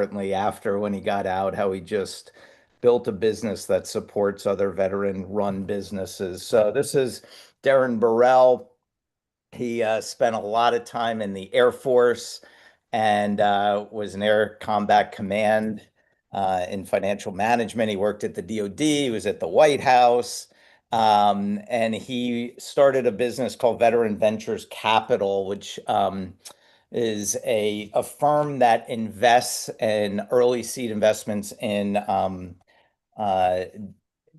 importantly, after when he got out, how he just built a business that supports other veteran-run businesses. So this is Derren Burell. He spent a lot of time in the Air Force and was in Air Combat Command in financial management. He worked at the DoD, he was at the White House, and he started a business called Veteran Ventures Capital, which is a firm that invests in early seed investments in uh,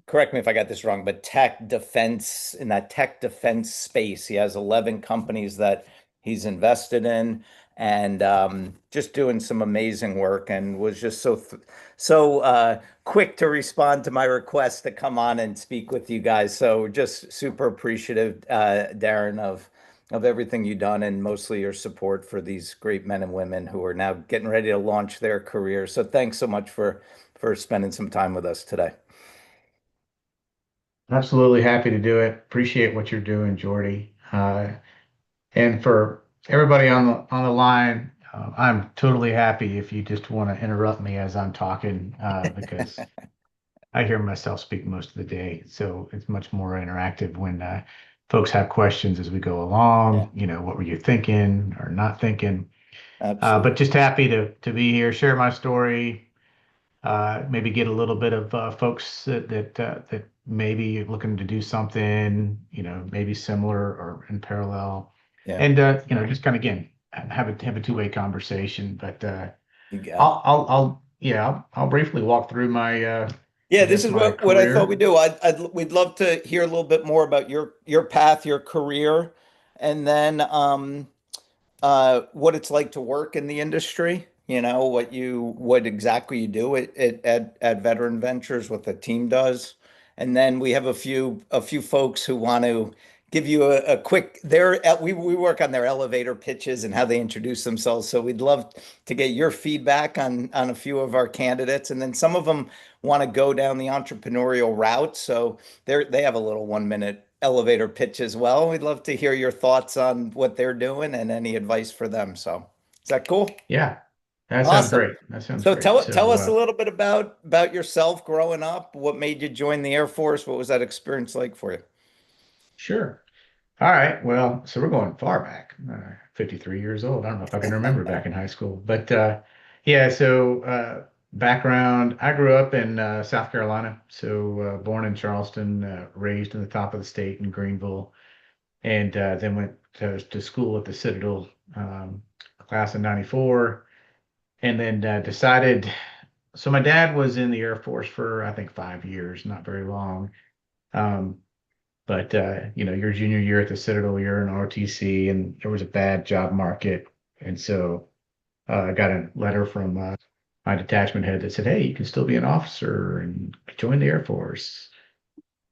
correct me if I got this wrong, but tech defense, in that tech defense space. He has 11 companies that he's invested in and just doing some amazing work, and was just so quick to respond to my request to come on and speak with you guys. So just super appreciative, Derren, of everything you've done and mostly your support for these great men and women who are now getting ready to launch their careers. So thanks so much for spending some time with us today. Absolutely happy to do it. Appreciate what you're doing, Jordy. And for everybody on the line, I'm totally happy if you just want to interrupt me as I'm talking, because I hear myself speak most of the day. So it's much more interactive when folks have questions as we go Yeah, along. What were you thinking or not thinking? But absolutely. just happy to be here, share my story, maybe get a little bit of folks that maybe looking to do something, maybe similar or in parallel, Yeah, and just kind of again have a two-way conversation. But you got it. I'll briefly walk through my I Yeah, this guess is my what I thought we'd career. do. We'd love to hear a little bit more about your path, your career, and then what it's like to work in the industry. What exactly you do at Veteran Ventures, what the team does, and then we have a few folks who want to give you a quick. We work on their elevator pitches and how they introduce themselves. So we'd love to get your feedback on a few of our candidates, and then some of them want to go down the entrepreneurial route. So they have a little 1 minute elevator pitch as well. We'd love to hear your thoughts on what they're doing and any advice for them. So is that cool? Yeah, that sounds Awesome. great. That sounds So great. tell So us a little bit about yourself growing up. What made you join the Air Force? What was that experience like for you? sure. All right. Well, so we're going far back. 53 years old. I don't know if I can remember back in high school, but yeah. So background: I grew up in South Carolina. So born in Charleston, raised in the top of the state in Greenville, and then went to school at the Citadel, class of '94, and then decided. So my dad was in the Air Force for I think 5 years, not very long. Um, but your junior year at the Citadel, you're in ROTC, and there was a bad job market, and so I got a letter from my detachment head that said, "Hey, you can still be an officer and join the Air Force."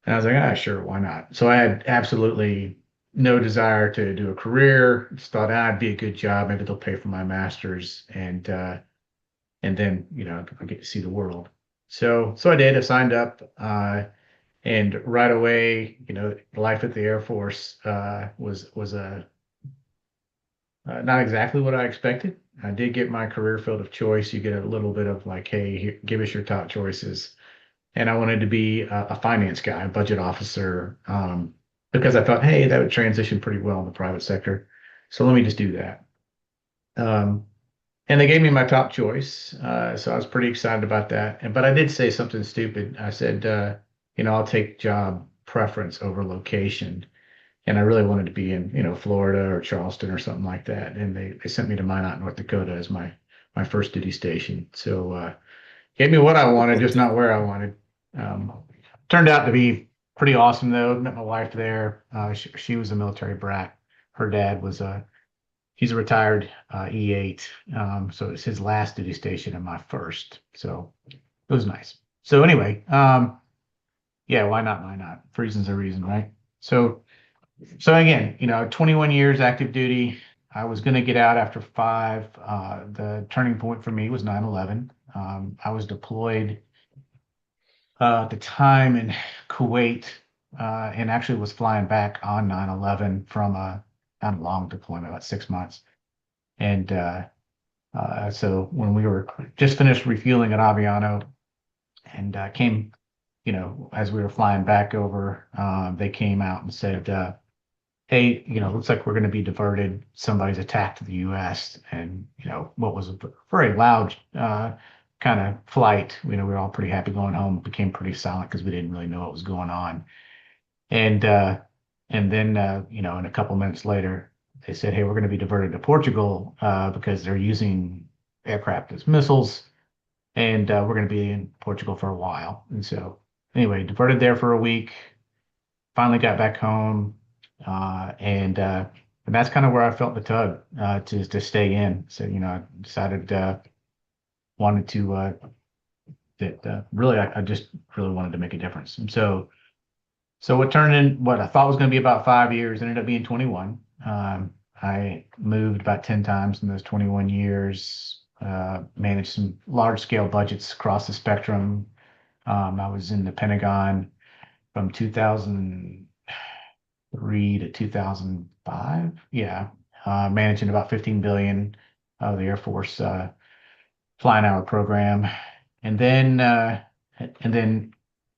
And I was like, "Ah, sure, why not?" So I had absolutely no desire to do a career. Just thought, I'd be a good job. Maybe they'll pay for my master's, and then I get to see the world. So I did. I signed up. And right away, life at the Air Force was not exactly what I expected. I did get my career field of choice. You get a little bit of like, hey, give us your top choices. And I wanted to be a finance guy, a budget officer, because I thought, hey, that would transition pretty well in the private sector. So let me just do that. Um, and they gave me my top choice. So I was pretty excited about that. But I did say something stupid. I said, I'll take job preference over location. And I really wanted to be in, Florida or Charleston or something like that. And they sent me to Minot, North Dakota as my first duty station. So gave me what I wanted, just not where I wanted. Um, Turned out to be pretty awesome though. Met my wife there. She was a military brat. Her dad was he's a retired E8. So it's his last duty station and my first. So it was nice. So anyway, yeah, why not? Why not? Reason's a reason, right? So again, 21 years active duty. I was going to get out after five. The turning point for me was 9/11. I was deployed at the time in Kuwait, and actually was flying back on 9/11 from a not a long deployment, about 6 months. And So when we were just finished refueling at Aviano and came, as we were flying back over, they came out and said, hey, looks like we're going to be diverted. Somebody's attacked the U.S. And, what was a very loud kind of flight. We were all pretty happy going home. It became pretty silent because we didn't really know what was going on. And then in a couple minutes later, they said, "Hey, we're going to be diverted to Portugal because they're using aircraft as missiles, and we're going to be in Portugal for a while." And so, anyway, diverted there for a week. Finally got back home, and that's kind of where I felt the tug to stay in. So, I decided wanted to that really I just really wanted to make a difference. And so what turned in what I thought was going to be about 5 years ended up being 21. I moved about 10 times in those 21 years, managed some large scale budgets across the spectrum. I was in the Pentagon from 2003 to 2005. Yeah, managing about 15 billion of the Air Force flying hour program. And then, uh, and then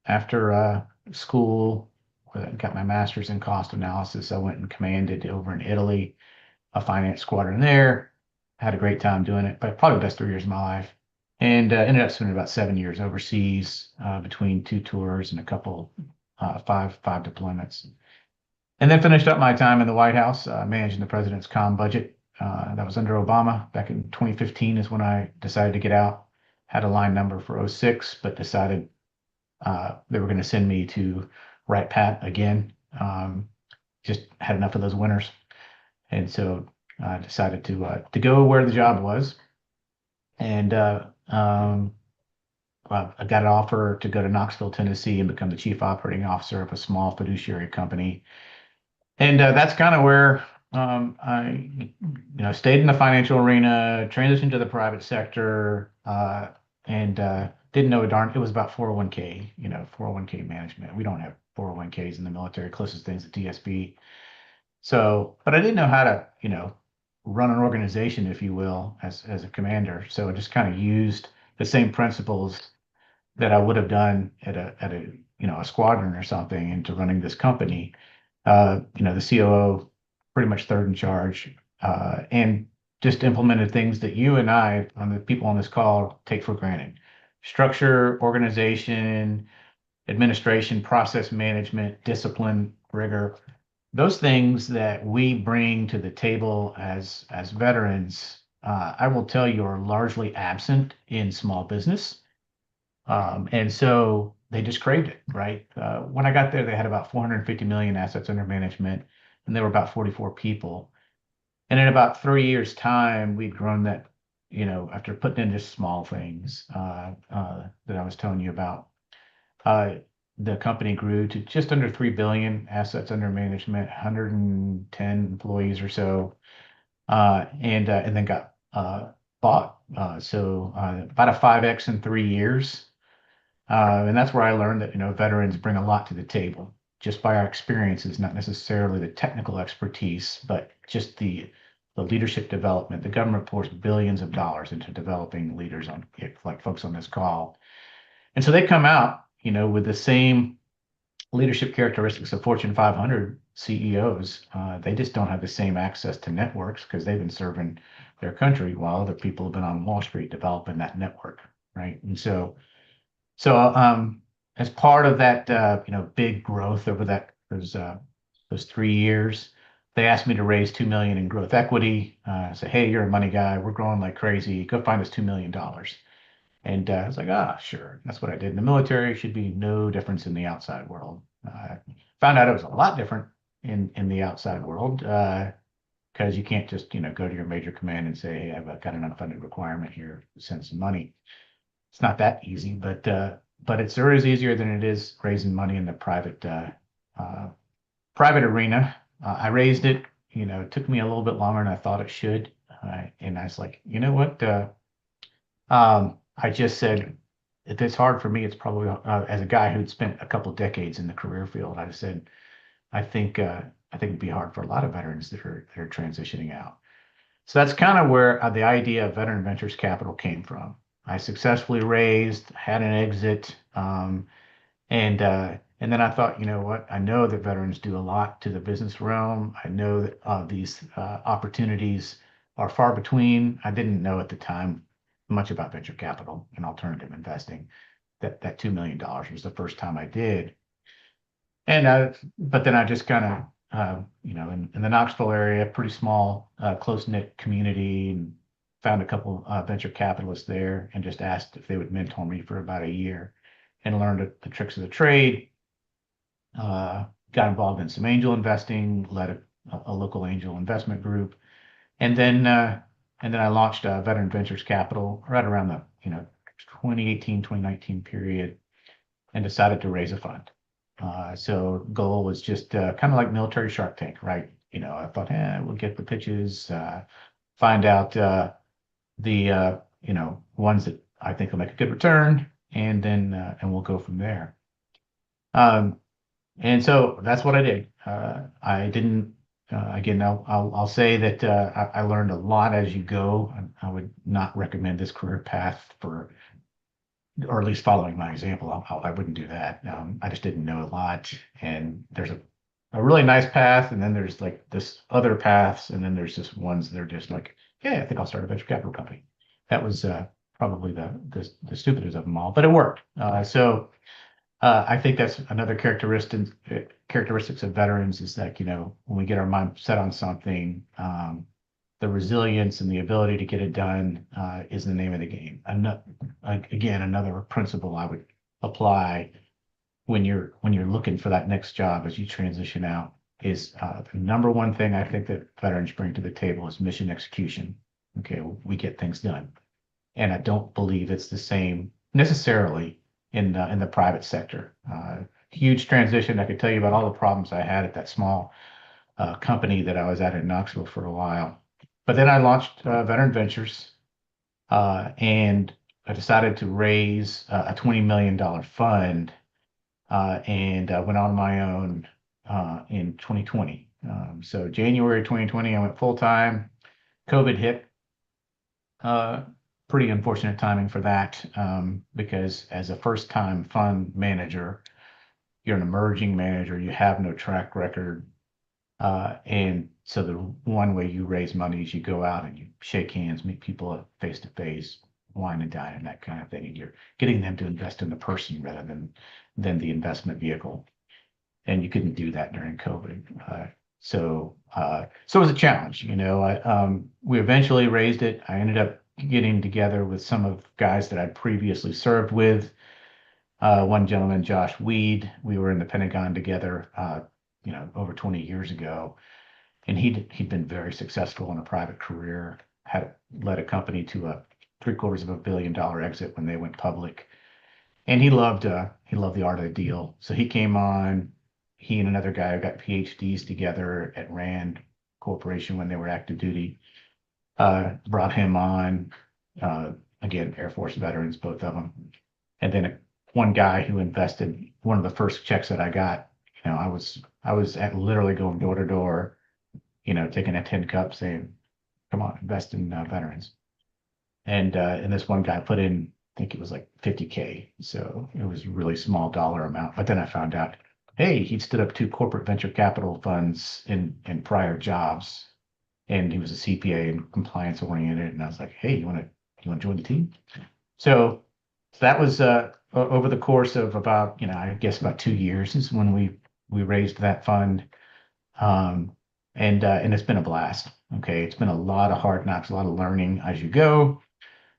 after school, where I got my master's in cost analysis, I went and commanded over in Italy a finance squadron there. Had a great time doing it, but probably the best 3 years of my life. And ended up spending about 7 years overseas between two tours and a couple, five deployments. And then finished up my time in the White House, managing the president's comm budget. That was under Obama. Back in 2015 is when I decided to get out. Had a line number for '06, but decided they were going to send me to write Pat again. Just had enough of those winters, and so I decided to go where the job was. And well, I got an offer to go to Knoxville, Tennessee, and become the chief operating officer of a small fiduciary company. And that's kind of where I, stayed in the financial arena, transitioned to the private sector, and didn't know a darn. It was about 401k, 401k management. We don't have 401ks in the military. Closest things to TSB. So, but I didn't know how to, run an organization, if you will, as a commander. So I just kind of used the same principles that I would have done at a a squadron or something into running this company. The COO pretty much third in charge, and just implemented things that you and I, on the people on this call, take for granted. Structure, organization, administration, process management, discipline, rigor. Those things that we bring to the table as veterans, I will tell you, are largely absent in small business. And so they just craved it, right? When I got there, they had about 450 million assets under management, and there were about 44 people. And in about 3 years' time, we'd grown that, after putting in just small things that I was telling you about, uh, the company grew to just under 3 billion assets under management, 110 employees or so, and then got bought. So about a 5x in 3 years. And that's where I learned that, veterans bring a lot to the table just by our experiences, not necessarily the technical expertise, but just the leadership development. The government pours billions of dollars into developing leaders on like folks on this call. And so they come out, with the same leadership characteristics of Fortune 500 CEOs. They just don't have the same access to networks because they've been serving their country while other people have been on Wall Street developing that network, right? And so, as part of that, big growth over those 3 years, they asked me to raise 2 million in growth equity. Say, hey, you're a money guy. We're growing like crazy. Go find us $2 million. And I was like, sure. That's what I did in the military. Should be no difference in the outside world. Found out it was a lot different in the outside world because you can't just go to your major command and say, hey, I've got an unfunded requirement here. Send some money. It's not that easy, but it's sure is easier than it is raising money in the uh, private arena. I raised it. It took me a little bit longer than I thought it should, and I was like, you know what? I just said, if it's hard for me, it's probably as a guy who'd spent a couple decades in the career field. I just said, I think it'd be hard for a lot of veterans that are transitioning out. So that's kind of where the idea of Veteran Ventures Capital came from. I successfully raised, had an exit, and then I thought, you know what? I know that veterans do a lot to the business realm. I know that these opportunities are far between. I didn't know at the time much about venture capital and alternative investing. That $2 million was the first time I did. But then I just kind of, in the Knoxville area, pretty small, close-knit community, and found a couple venture capitalists there and just asked if they would mentor me for about a year and learned the tricks of the trade. Got involved in some angel investing, led a local angel investment group, and then I launched Veteran Ventures Capital right around the 2018, 2019 period, and decided to raise a fund. So goal was just kind of like military Shark Tank, right? I thought, we'll get the pitches, find out the ones that I think will make a good return, and then and we'll go from there. Um, and so that's what I did. I didn't. Again, I'll say that I learned a lot as you go. I would not recommend this career path for, or at least following my example. I wouldn't do that. I just didn't know a lot. And there's a really nice path, and then there's like this other paths, and then there's just ones that are just like, yeah, I think I'll start a venture capital company. That was probably the stupidest of them all, but it worked. I think that's another characteristics of veterans is that, when we get our mind set on something, the resilience and the ability to get it done is the name of the game. Again, another principle I would apply when you're looking for that next job as you transition out is the number one thing I think that veterans bring to the table is mission execution. Okay, we get things done, and I don't believe it's the same necessarily in the private sector. Huge transition. I could tell you about all the problems I had at that small company that I was at in Knoxville for a while. But then I launched Veteran Ventures, and I decided to raise a $20 million fund, and went on my own in 2020. So January 2020, I went full time. COVID hit. Uh, Pretty unfortunate timing for that, because as a first-time fund manager, you're an emerging manager, you have no track record. And so the one way you raise money is you go out and you shake hands, meet people face to face, wine and dine and that kind of thing. And you're getting them to invest in the person rather than the investment vehicle. And you couldn't do that during COVID. So it was a challenge. We eventually raised it. I ended up getting together with some of guys that I'd previously served with. One gentleman, Josh Weed, we were in the Pentagon together, over 20 years ago, and he'd been very successful in a private career, had led a company to a $750 million exit when they went public, and he loved the art of the deal. So he came on. He and another guy got PhDs together at Rand Corporation when they were active duty. Brought him on. Again, Air Force veterans, both of them, and then one guy who invested one of the first checks that I got. I was at literally going door to door, taking a tin cup saying, "Come on, invest in veterans." And this one guy put in, I think it was like 50K, so it was a really small dollar amount. But then I found out, hey, he'd stood up two corporate venture capital funds in prior jobs, and he was a CPA and compliance oriented. And I was like, hey, you want to join the team? So that was over the course of about, I guess about 2 years is when we raised that fund. And it's been a blast. Okay. It's been a lot of hard knocks, a lot of learning as you go.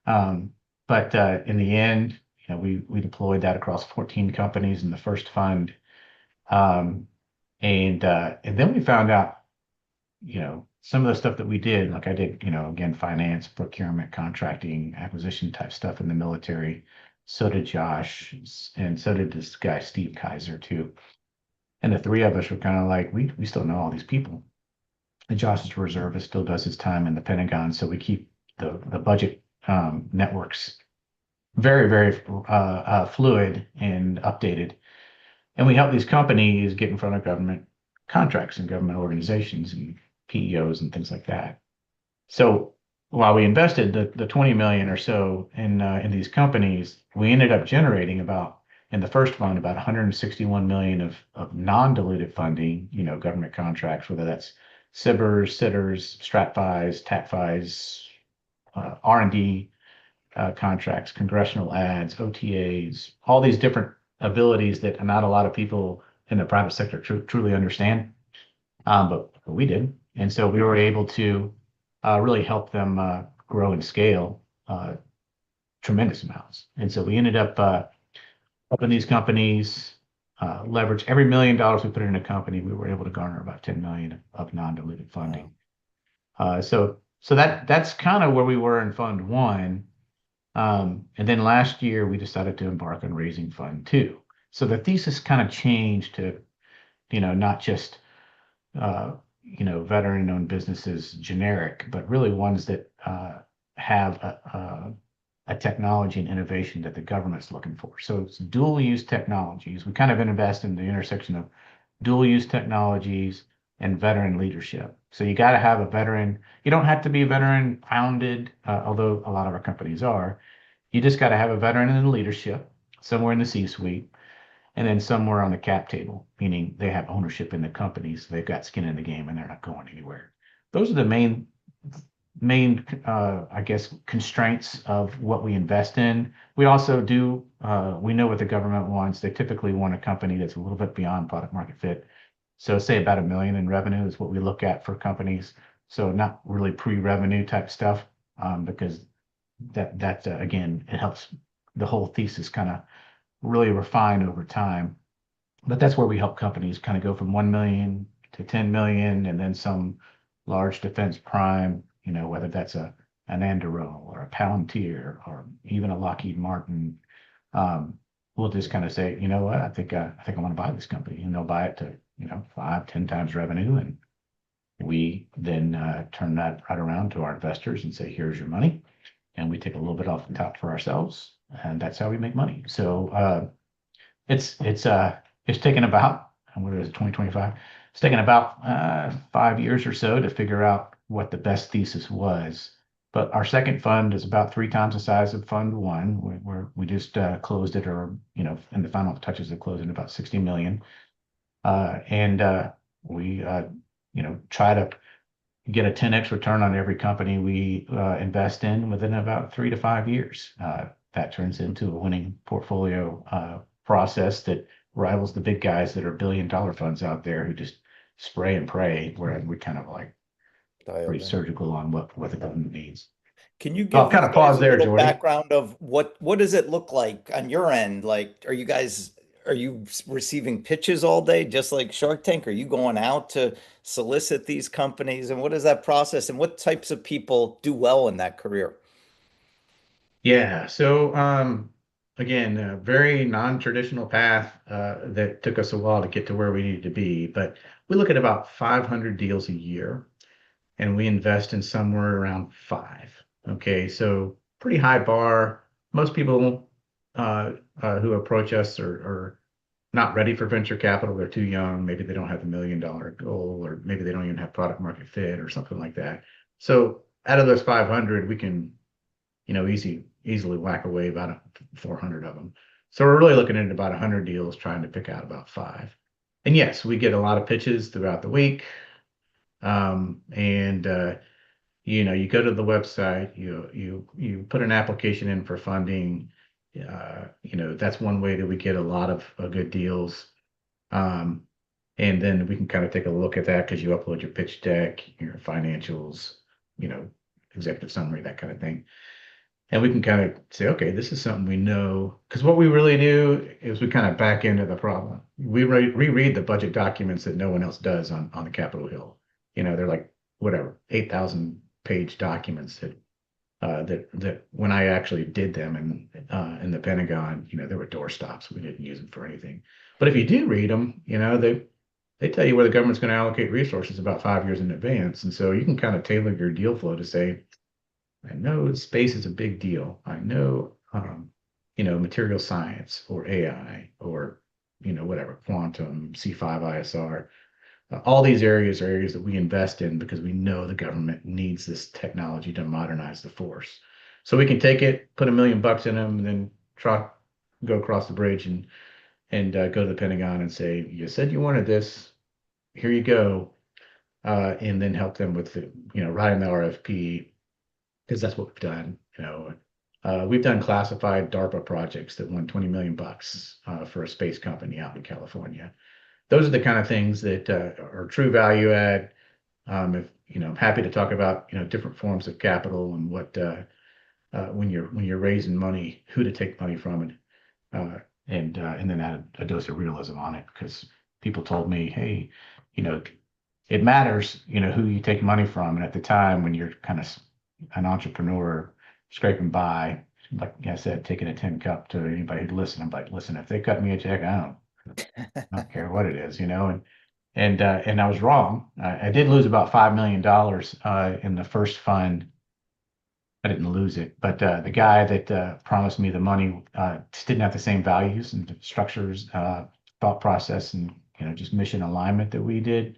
But in the end, we deployed that across 14 companies in the first fund. And then we found out, some of the stuff that we did, like I did, again, finance, procurement, contracting, acquisition type stuff in the military. So did Josh, and so did this guy, Steve Kaiser, too. And the three of us were kind of like, we still know all these people. And Josh is a reservist, still does his time in the Pentagon. So we keep the budget networks very, very fluid and updated. And we help these companies get in front of government contracts and government organizations and PEOs and things like that. So while we invested the 20 million or so in these companies, we ended up generating about in the first fund about 161 million of non-dilutive funding, government contracts, whether that's SIBRs, SITRs, StratFis, TACFis, R&D contracts, congressional ads, OTAs, all these different abilities that not a lot of people in the private sector truly understand. But we did. And so we were able to really help them grow and scale tremendous amounts. And so we ended up helping these companies leverage every $1 million we put in a company, we were able to garner about 10 million of non-dilutive funding. Wow. So that's kind of where we were in Fund One. And then last year we decided to embark on raising Fund Two. So the thesis kind of changed to, not just veteran-owned businesses generic, but really ones that have a technology and innovation that the government's looking for. So it's dual-use technologies. We kind of invest in the intersection of dual-use technologies and veteran leadership. So you got to have a veteran. You don't have to be veteran founded, although a lot of our companies are. You just got to have a veteran in the leadership, somewhere in the C-suite, and then somewhere on the cap table, meaning they have ownership in the company, so they've got skin in the game and they're not going anywhere. Those are the main I guess constraints of what we invest in. We also do we know what the government wants. They typically want a company that's a little bit beyond product market fit. So say about $1 million in revenue is what we look at for companies. So not really pre-revenue type stuff, because that again, it helps the whole thesis kind of really refine over time. But that's where we help companies kind of go from 1 million to 10 million, and then some large defense prime, whether that's an Anduril or a Palantir or even a Lockheed Martin. We'll just kind of say, you know what, I think I want to buy this company, and they'll buy it to, 5, 10 times revenue. And we then turn that right around to our investors and say, here's your money. And we take a little bit off the top for ourselves. And that's how we make money. So it's taken about, what is it, 2025? It's taken about 5 years or so to figure out what the best thesis was. But our second fund is about 3 times the size of Fund One. We just closed it, or in the final touches of closing, about 60 million. And we try to get a 10x return on every company we invest in within about 3 to 5 years. That turns into a winning portfolio process that rivals the big guys that are $1 billion funds out there who just spray and pray, where we kind of like Dialed pretty in. surgical on what the government needs. Can you So give I'll kind these of guys pause a there, little Jordy. background of what does it look like on your end? Like, are you receiving pitches all day, just like Shark Tank? Are you going out to solicit these companies? And what is that process? And what types of people do well in that career? Yeah. So again, a very non-traditional path that took us a while to get to where we needed to be. But we look at about 500 deals a year, and we invest in somewhere around five. Okay, so pretty high bar. Most people who approach us are not ready for venture capital. They're too young. Maybe they don't have the $1 million goal, or maybe they don't even have product market fit or something like that. So out of those 500, we can, easily whack away about 400 of them. So we're really looking at about 100 deals, trying to pick out about five. And yes, we get a lot of pitches throughout the week. And you go to the website, you put an application in for funding. That's one way that we get a lot of good deals. Um, and then we can kind of take a look at that because you upload your pitch deck, your financials, you know, executive summary, that kind of thing. And we can kind of say, okay, this is something we know. Because what we really do is we kind of back into the problem. We reread the budget documents that no one else does on the Capitol Hill. They're like, whatever, 8,000 page documents that when I actually did them in the Pentagon, there were doorstops. We didn't use them for anything. But if you do read them, they tell you where the government's going to allocate resources about 5 years in advance. And so you can kind of tailor your deal flow to say, I know space is a big deal. I know, material science or AI or, whatever, quantum, C5 ISR. All these areas are areas that we invest in because we know the government needs this technology to modernize the force. So we can take it, put $1 million in them, and then try go across the bridge and go to the Pentagon and say, "You said you wanted this. Here you go," and then help them with writing the RFP because that's what we've done. We've done classified DARPA projects that won 20 million bucks for a space company out in California. Those are the kind of things that are true value add. If I'm happy to talk about different forms of capital and what when you're raising money, who to take money from, and then add a dose of realism on it because people told me, hey, you know, it matters, who you take money from. And at the time when you're kind of an entrepreneur scraping by, like I said, taking a tin cup to anybody who'd listen, I'm like, listen, if they cut me a check, I don't care what it is, and I was wrong. I did lose about $5 million in the first fund. I didn't lose it, but the guy that promised me the money just didn't have the same values and structures, thought process, and just mission alignment that we did.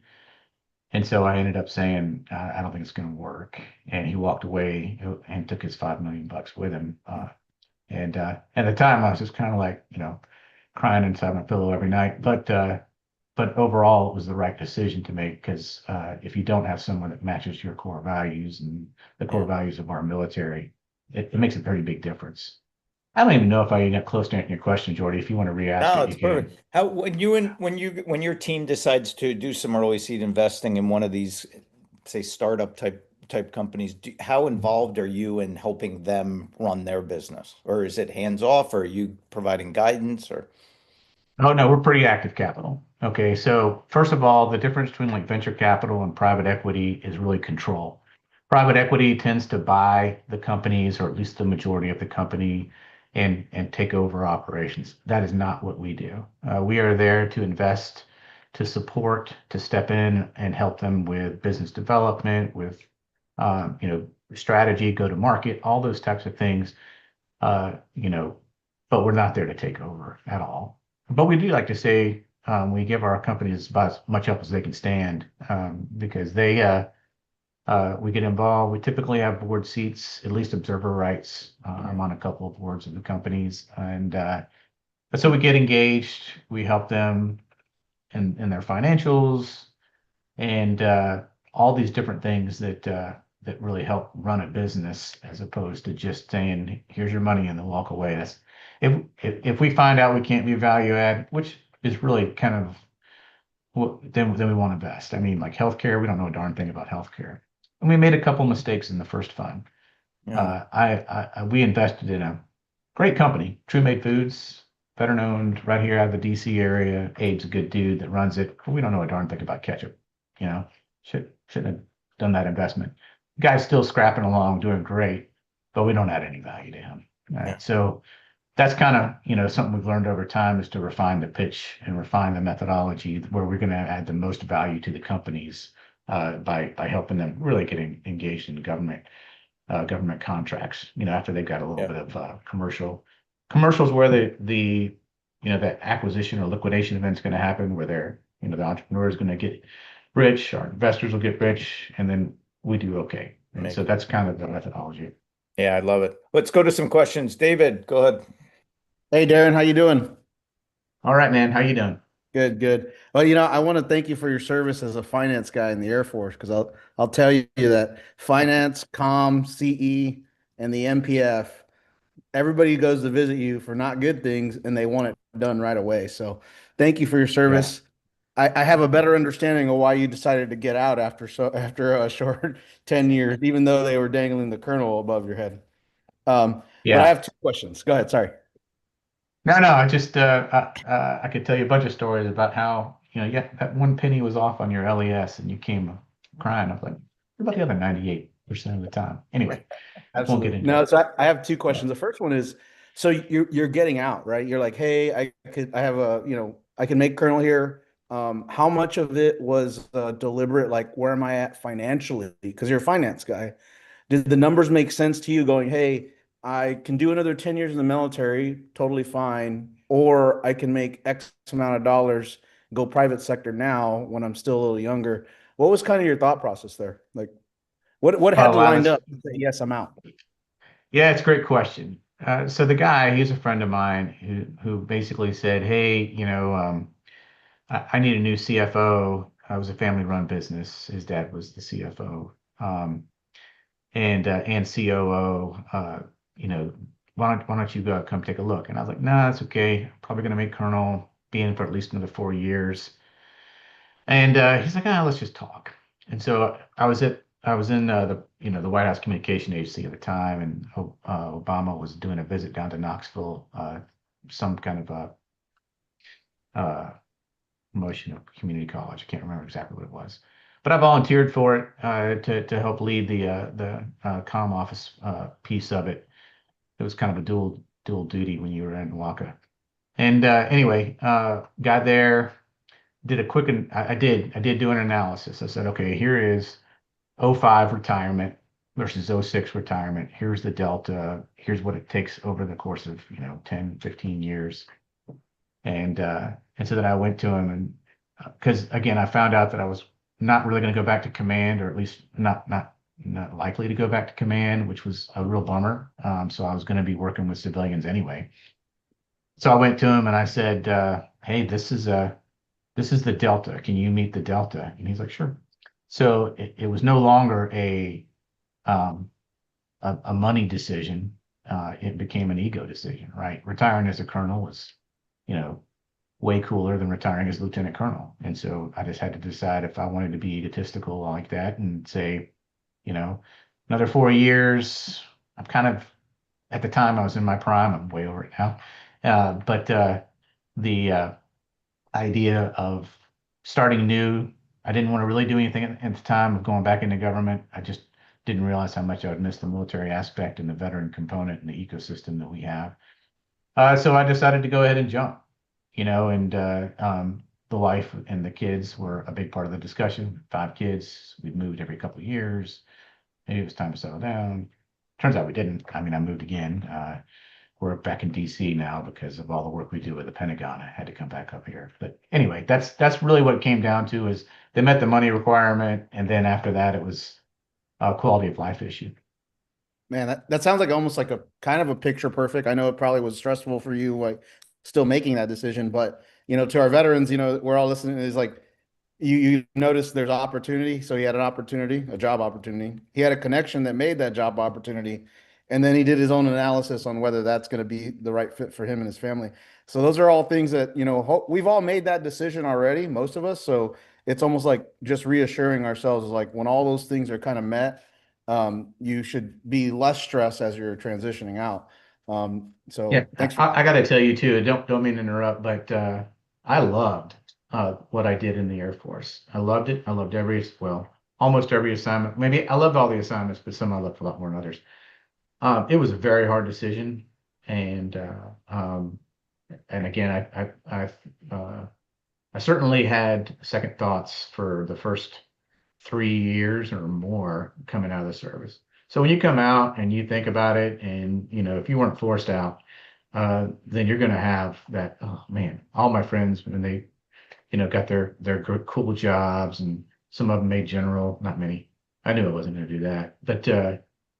And so I ended up saying, I don't think it's going to work. And he walked away and took his $5 million with him. And at the time, I was just kind of like, crying inside my pillow every night. But overall, it was the right decision to make because if you don't have someone that matches your core values and the core Yeah. values of our military, it makes a very big difference. I don't even know if I got close to answering your question, Jordy. If you want to re-ask No, it, it's you can. perfect. How when your team decides to do some early seed investing in one of these, say, startup type companies, how involved are you in helping them run their business? Or is it hands off, or are you providing guidance or Oh, no, we're pretty active capital. Okay, so first of all, the difference between like venture capital and private equity is really control. Private equity tends to buy the companies, or at least the majority of the company, and take over operations. That is not what we do. We are there to invest, to support, to step in and help them with business development, with strategy, go to market, all those types of things. Uh, you know, but we're not there to take over at all. But we do like to say we give our companies about as much help as they can stand because we get involved. We typically have board seats, at least observer rights. I'm on a couple of boards of the companies, and but so we get engaged. We help them in their financials and all these different things that really help run a business, as opposed to just saying, "Here's your money," and then walk away. That's if we find out we can't be value add, which is really kind of then we won't invest. I mean, like healthcare, we don't know a darn thing about healthcare, and we made a couple mistakes in the first fund. yeah. We invested in a great company, True Made Foods, better known right here out of the DC area. Abe's a good dude that runs it. We don't know a darn thing about ketchup. You know, shouldn't have done that investment. The guy's still scrapping along, doing great, but we don't add any value to him. All Yeah. right, so that's kind of something we've learned over time is to refine the pitch and refine the methodology where we're going to add the most value to the companies by helping them really get engaged in government contracts. After they've got a little Yeah. bit of commercials where that acquisition or liquidation event is going to happen, where the entrepreneur is going to get rich, our investors will get rich, and then we do okay. And Make so it. that's kind of the methodology. Yeah, I love it. Let's go to some questions. David, go ahead. Hey Darren, how you doing? All right, man. How you doing? Good, good. Well, I want to thank you for your service as a finance guy in the Air Force because I'll tell you that finance, comm, CE, and the MPF, everybody goes to visit you for not good things and they want it done right away. So thank you for your Yeah. service. I have a better understanding of why you decided to get out after a short 10 years, even though they were dangling the colonel above your head. But I Yeah. have two questions. Go ahead. Sorry. No, no. I could tell you a bunch of stories about how yeah, that one penny was off on your LES and you came crying. I was like, what about the other 98% of the time? Anyway, won't get Absolutely. into No, it. so I have two Yeah. questions. The first one is, so you're getting out, right? You're like, hey, I have I can make kernel here. How much of it was deliberate? Like, where am I at financially? Because you're a finance guy. Did the numbers make sense to you going, hey, I can do another 10 years in the military, totally fine, or I can make X amount of dollars, go private sector now when I'm still a little younger. What was kind of your thought process there? Like, what had Oh, to wow. line up to say, yes, I'm out? Yeah, it's a great question. So the guy, he's a friend of mine who basically said, "Hey, I need a new CFO." I was a family-run business. His dad was the CFO, and COO. Why don't you go come take a look? And I was like, "Nah, that's okay. Probably going to make Colonel, be in for at least another 4 years." And he's like, "Ah, let's just talk." And so I was in the White House Communication Agency at the time, and Obama was doing a visit down to Knoxville, some kind of promotion of community college. I can't remember exactly what it was, but I volunteered for it to help lead the comm office piece of it. It was kind of a dual duty when you were in Waka. And anyway, got there, did a quick, and I did do an analysis. I said, okay, here is '05 retirement versus '06 retirement. Here's the delta. Here's what it takes over the course of 10, 15 years. And so then I went to him, and because again, I found out that I was not really going to go back to command, or at least not likely to go back to command, which was a real bummer. So I was going to be working with civilians anyway. So I went to him and I said, "Hey, this is the delta. Can you meet the delta?" And he's like, "Sure." So it was no longer um, a money decision. It became an ego decision, right? Retiring as a colonel was, you know, way cooler than retiring as lieutenant colonel. And so I just had to decide if I wanted to be egotistical like that and say, you know, another 4 years. I'm kind of, at the time I was in my prime. I'm way over it now. But the idea of starting new, I didn't want to really do anything at the time of going back into government. I just didn't realize how much I would miss the military aspect and the veteran component and the ecosystem that we have. So I decided to go ahead and jump, and the wife and the kids were a big part of the discussion. 5 kids, we moved every couple of years. Maybe it was time to settle down. Turns out we didn't. I mean, I moved again. We're back in DC now because of all the work we do with the Pentagon. I had to come back up here. But anyway, that's really what it came down to is they met the money requirement, and then after that, it was a quality of life issue. Man, that sounds like almost like a kind of a picture perfect. I know it probably was stressful for you, like still making that decision, but to our veterans, we're all listening is like you notice there's opportunity. So he had an opportunity, a job opportunity. He had a connection that made that job opportunity. And then he did his own analysis on whether that's going to be the right fit for him and his family. So those are all things that, we've all made that decision already, most of us. So it's almost like just reassuring ourselves is like when all those things are kind of met, you should be less stressed as you're transitioning out. Yeah, So thanks for I got to tell you too. Don't mean to interrupt, but I loved what I did in the Air Force. I loved it. I loved almost every assignment. Maybe I loved all the assignments, but some I loved a lot more than others. It was a very hard decision, and again, I certainly had second thoughts for the first 3 years or more coming out of the service. So when you come out and you think about it, and if you weren't forced out, then you're going to have that. Oh man, all my friends when they, got their cool jobs, and some of them made general. Not many. I knew I wasn't going to do that, but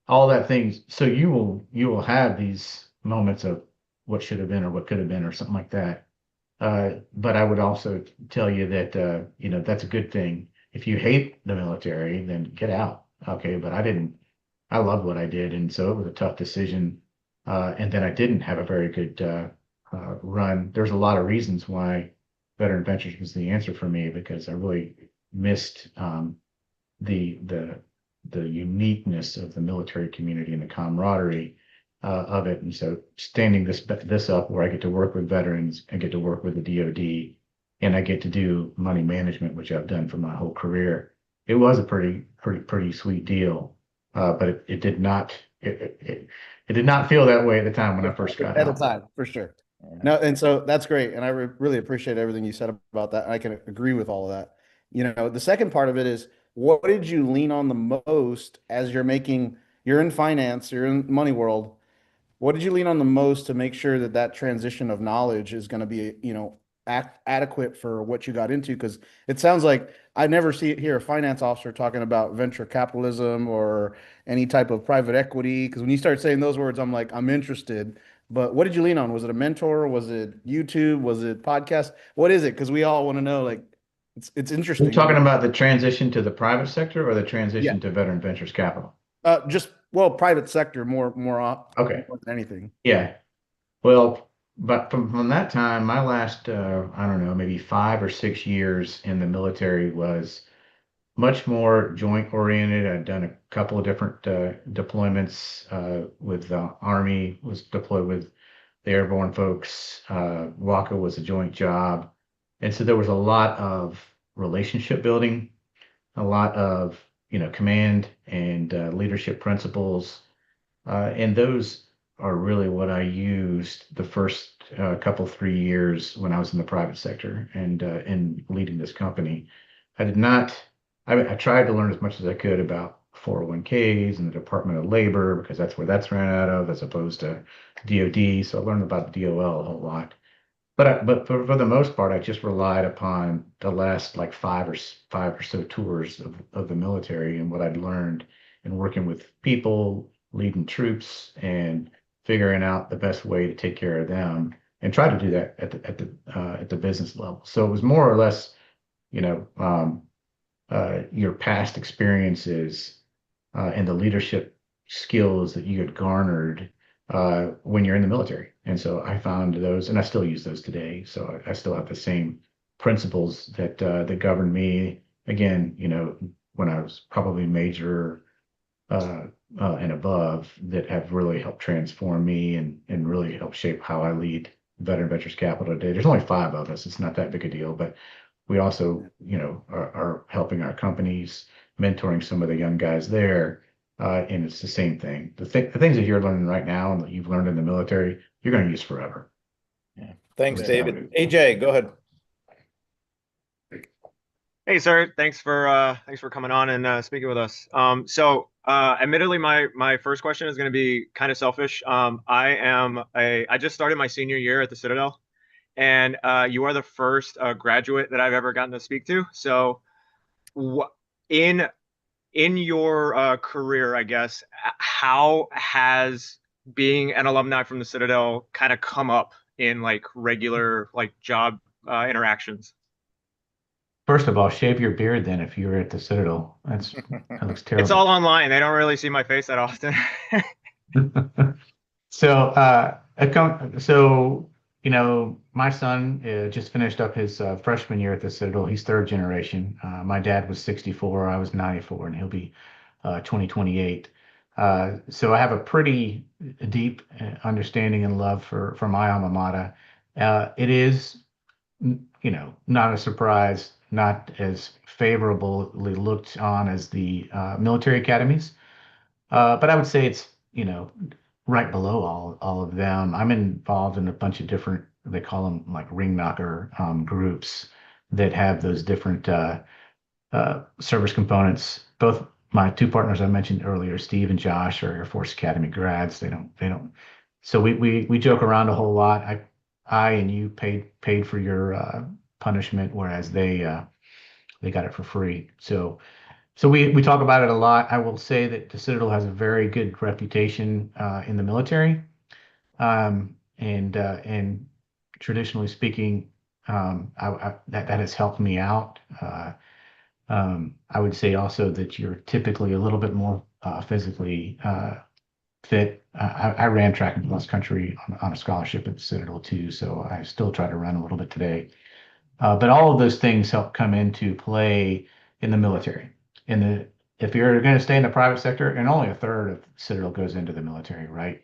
all that things. So you will have these moments of what should have been or what could have been or something like that. But I would also tell you that that's a good thing. If you hate the military, then get out. Okay, but I didn't. I loved what I did, and so it was a tough decision. And then I didn't have a very good run. There's a lot of reasons why Veteran Ventures was the answer for me because I really missed the the the uniqueness of the military community and the camaraderie of it. And so standing this up where I get to work with veterans, I get to work with the DoD, and I get to do money management, which I've done for my whole career. It was a pretty sweet deal, but it did not it did not feel that way at the time when I first got at the out. time, for sure. No, and so that's great. And I really appreciate everything you said about that. I can agree with all of that. The second part of it is what did you lean on the most as you're in finance, you're in money world. What did you lean on the most to make sure that that transition of knowledge is going to be, adequate for what you got into? Because it sounds like I never hear a finance officer talking about venture capitalism or any type of private equity. Because when you start saying those words, I'm like, I'm interested. But what did you lean on? Was it a mentor? Was it YouTube? Was it podcast? What is it? Because we all want to know. Like, it's You're interesting to talking me. about the transition to the private sector or the Yeah. transition to veteran ventures capital? Just well, private sector Okay. more than anything. Yeah. Well, but from that time, my last, I don't know, maybe 5 or 6 years in the military was much more joint oriented. I'd done a couple of different deployments with the Army, was deployed with the airborne folks. WACA was a joint job. And so there was a lot of relationship building, a lot of, command and leadership principles. And those are really what I used the first couple, 3 years when I was in the private sector and in leading this company. I did not, I tried to learn as much as I could about 401ks and the Department of Labor because that's where that's ran out of as opposed to DoD. So I learned about the DOL a whole lot. But for the most part, I just relied upon the last like five or so tours of the military and what I'd learned in working with people, leading troops, and figuring out the best way to take care of them, and try to do that at the business level. So it was more or less, you know, um, your past experiences and the leadership skills that you had garnered when you're in the military. And so I found those, and I still use those today. So I still have the same principles that govern me. Again, when I was probably major and above, that have really helped transform me and really helped shape how I lead Veteran Ventures Capital today. There's only 5 of us. It's not that big a deal, but we also, are helping our companies, mentoring some of the young guys there. And it's the same thing. The things that you're learning right now and that you've learned in the military, you're going to use forever. Yeah. Thanks, That's how it David. is. AJ, go ahead. Hey, sir. Thanks for coming on and speaking with us. Admittedly, my first question is going to be kind of selfish. I just started my senior year at the Citadel, and you are the first graduate that I've ever gotten to speak to. So, wh- in in your career, I guess, how has being an alumni from the Citadel kind of come up in like regular like job interactions? First of all, shave your beard then if you were at the Citadel. That looks It's terrible. all online. They don't really see my face that often. So, my son just finished up his freshman year at the Citadel. He's third generation. My dad was 64, I was 94, and he'll be 2028. So I have a pretty deep understanding and love for my alma mater. It is, not a surprise, not as favorably looked on as the military academies. But I would say it's, right below all of them. I'm involved in a bunch of different, they call them like ring knocker groups that have those different service components. Both my two partners I mentioned earlier, Steve and Josh, are Air Force Academy grads. They don't. So we joke around a whole lot. I and you paid for your punishment, whereas they got it for free. So we talk about it a lot. I will say that the Citadel has a very good reputation in the military, and traditionally speaking, that has helped me out. I would say also that you're typically a little bit more physically fit. I ran track and cross country on a scholarship at the Citadel too, so I still try to run a little bit today. But all of those things help come into play in the military. In the If you're going to stay in the private sector, and only a third of Citadel goes into the military, right?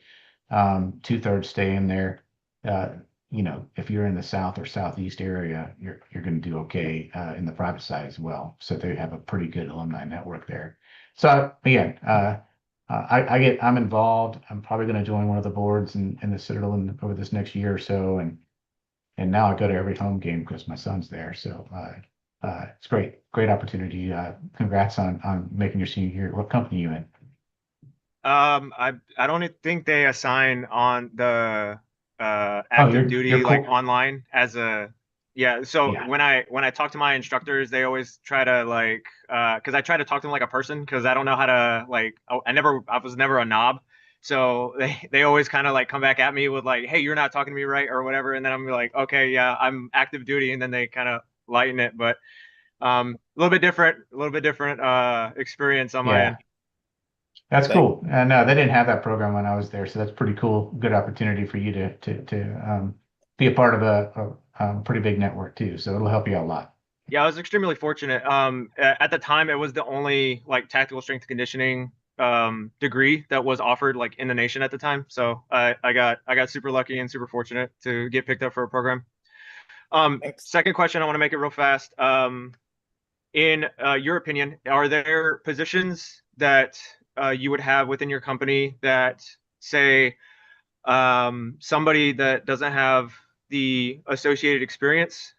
2/3 stay in there. Uh, if you're in the south or southeast area, you're going to do okay in the private side as well. So they have a pretty good alumni network there. So again, I'm involved. I'm probably going to join one of the boards in the Citadel over this next year or so, and now I go to every home game because my son's there. So it's great opportunity. Congrats on making your senior year. What company are you in? I don't think they assign on the Oh, active duty you're like cool. online as a Yeah. So Yeah. when I talk to my instructors, they always try to like, because I try to talk to them like a person, because I don't know how to like, I was never a knob. So they always kind of like come back at me with like, hey, you're not talking to me right or whatever. And then I'm like, okay, yeah, I'm active duty. And then they kind of lighten it. But a little bit different experience on my Yeah. end. That's Thank, cool. No, they didn't have that program when I was there, so that's pretty cool. Good opportunity for you to be a part of a pretty big network too. So it'll help you out a lot. Yeah, I was extremely fortunate. At the time, it was the only like tactical strength conditioning degree that was offered like in the nation at the time. So I got super lucky and super fortunate to get picked up for a program. thanks. Second question, I want to make it real fast. In your opinion, are there positions that you would have within your company that say somebody that doesn't have the associated experience,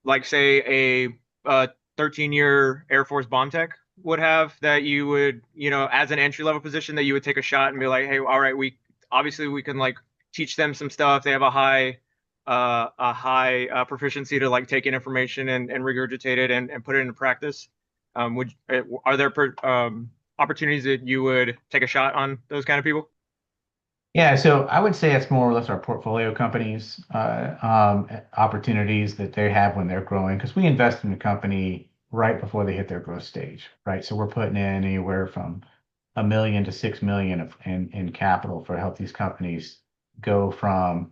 like say a 13-year Air Force bomb tech would have, that you would, as an entry level position, that you would take a shot and be like, hey, all right, we can like teach them some stuff. They have a high proficiency to like take in information and regurgitate it and put it into practice. Are there opportunities that you would take a shot on those kind of people? Yeah, so I would say it's more or less our portfolio companies, opportunities that they have when they're growing, because we invest in the company right before they hit their growth stage, right? So we're putting in anywhere from 1 million to 6 million in capital for help these companies go from,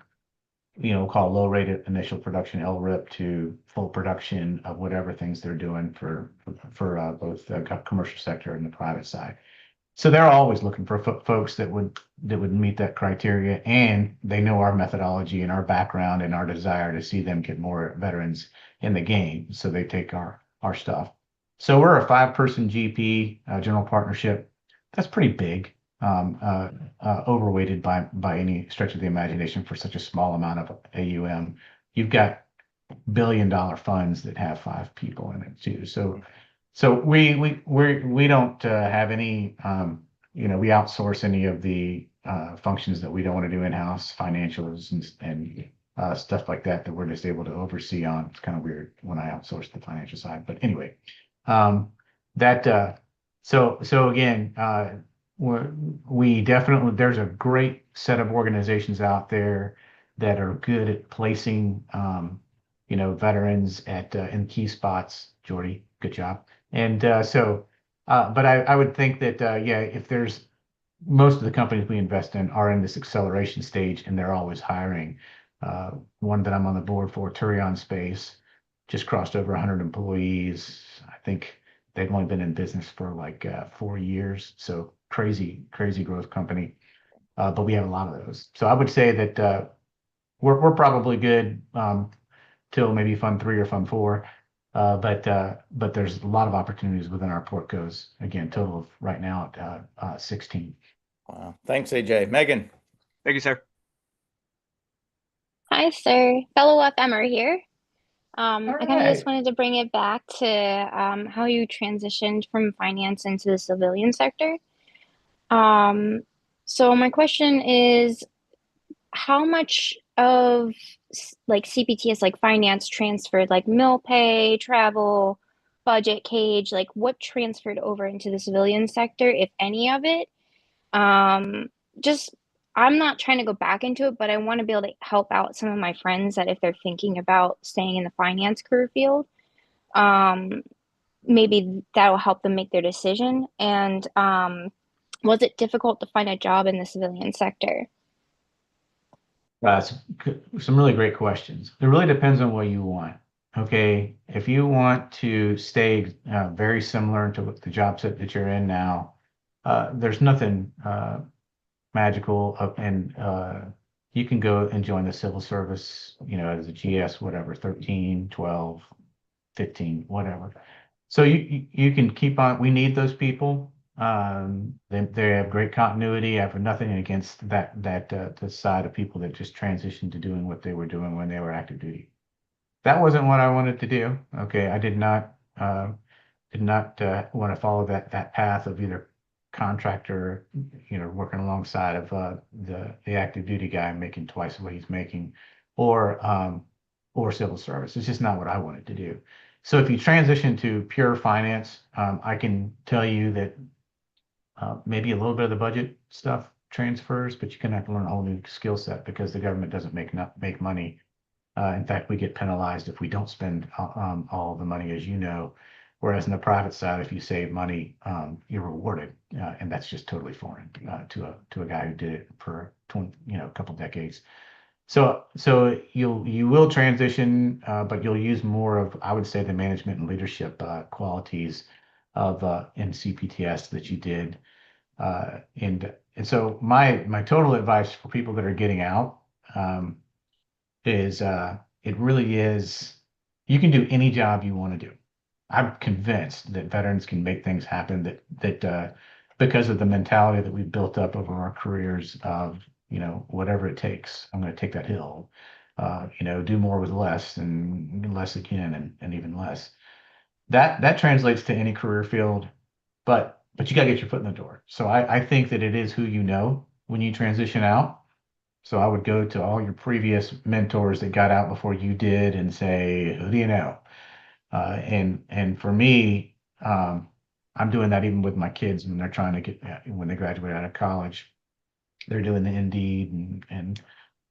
call low rate initial production LRIP to full production of whatever things they're doing for both the commercial sector and the private side. So they're always looking for folks that would meet that criteria, and they know our methodology and our background and our desire to see them get more veterans in the game. So they take our stuff. So we're a 5-person GP, general partnership. That's pretty big, overweighted by any stretch of the imagination for such a small amount of AUM. You've got billion-dollar funds that have 5 people in it too. So we don't have any, we outsource any of the functions that we don't want to do in-house, financials and stuff like that we're just able to oversee on. It's kind of weird when I outsource the financial side, but anyway, um, that so again, we definitely, there's a great set of organizations out there that are good at placing, veterans at in key spots. Jordy, good job. And but I would think that, yeah, if there's most of the companies we invest in are in this acceleration stage and they're always hiring. One that I'm on the board for, Turion Space, just crossed over 100 employees. I think they've only been in business for like 4 years. So crazy, crazy growth company. But we have a lot of those. So I would say that we're probably good till maybe Fund 3 or Fund 4. But there's a lot of opportunities within our portcos. Again, total of right now at 16. Wow. Thanks, AJ. Megan. Thank you, sir. Hi, sir. Fellow FMer here. All I kind of just right. wanted to bring it back to how you transitioned from finance into the civilian sector. Um, so my question is, how much of like CPTS, like finance, transferred, like mill pay, travel, budget cage, like what transferred over into the civilian sector, if any of it? Um, just I'm not trying to go back into it, but I want to be able to help out some of my friends that if they're thinking about staying in the finance career field, um, maybe that'll help them make their decision. And was it difficult to find a job in the civilian sector? Some, some really great questions. It really depends on what you want. Okay. If you want to stay very similar to the job set that you're in now, there's nothing magical and you can go and join the civil service, as a GS, whatever, 13, 12, 15, whatever. So you can keep on. We need those people. They have great continuity. I have nothing against that the side of people that just transitioned to doing what they were doing when they were active duty. That wasn't what I wanted to do. Okay, I did not want to follow that path of either contractor, working alongside of the active duty guy making twice what he's making, or or civil service. It's just not what I wanted to do. So if you transition to pure finance, I can tell you that maybe a little bit of the budget stuff transfers, but you're gonna have to learn a whole new skill set because the government doesn't make money. In fact, we get penalized if we don't spend all the money, as you know. Whereas in the private side, if you save money, you're rewarded, and that's just totally foreign to a guy who did it for 20, a couple decades. So you will transition, but you'll use more of, I would say, the management and leadership qualities of in CPTS that you did. And so my total advice for people that are getting out is it really is, you can do any job you want to do. I'm convinced that veterans can make things happen that because of the mentality that we've built up over our careers of, whatever it takes, I'm going to take that hill, do more with less and less again and even less. That translates to any career field, but you got to get your foot in the door. So I think that it is who you know when you transition out. So I would go to all your previous mentors that got out before you did and say, who do you know? And for me, I'm doing that even with my kids when they're trying to when they graduate out of college, they're doing the Indeed and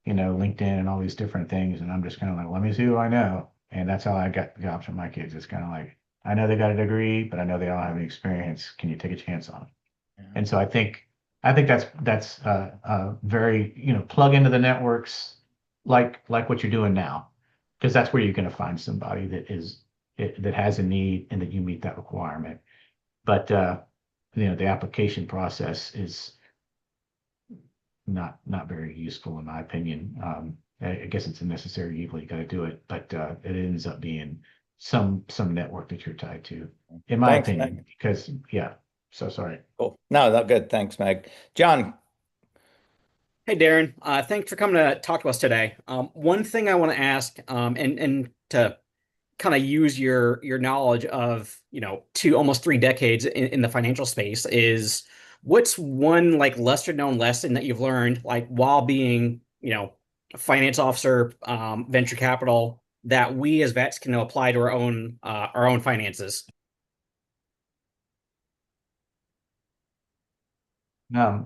LinkedIn and all these different things. And I'm just kind of like, let me see who I know. And that's how I got the jobs from my kids. It's kind of like, I know they got a degree, but I know they don't have any experience. Can you take a chance on them? Yeah. And so I think that's very, plug into the networks like what you're doing now, because that's where you're going to find somebody that has a need and that you meet that requirement. But the application process is not very useful in my opinion. I guess it's a necessary evil. You got to do it, but it ends up being some network that you're tied to, in my opinion. Meg. Because so sorry. Cool. No, good. Thanks, Meg. John. Hey, Derren. Thanks for coming to talk to us today. One thing I want to ask, and to kind of use your knowledge of, almost 3 decades in the financial space, is what's one like lesser known lesson that you've learned, like while being, a finance officer, venture capital, that we as vets can apply to our own finances? I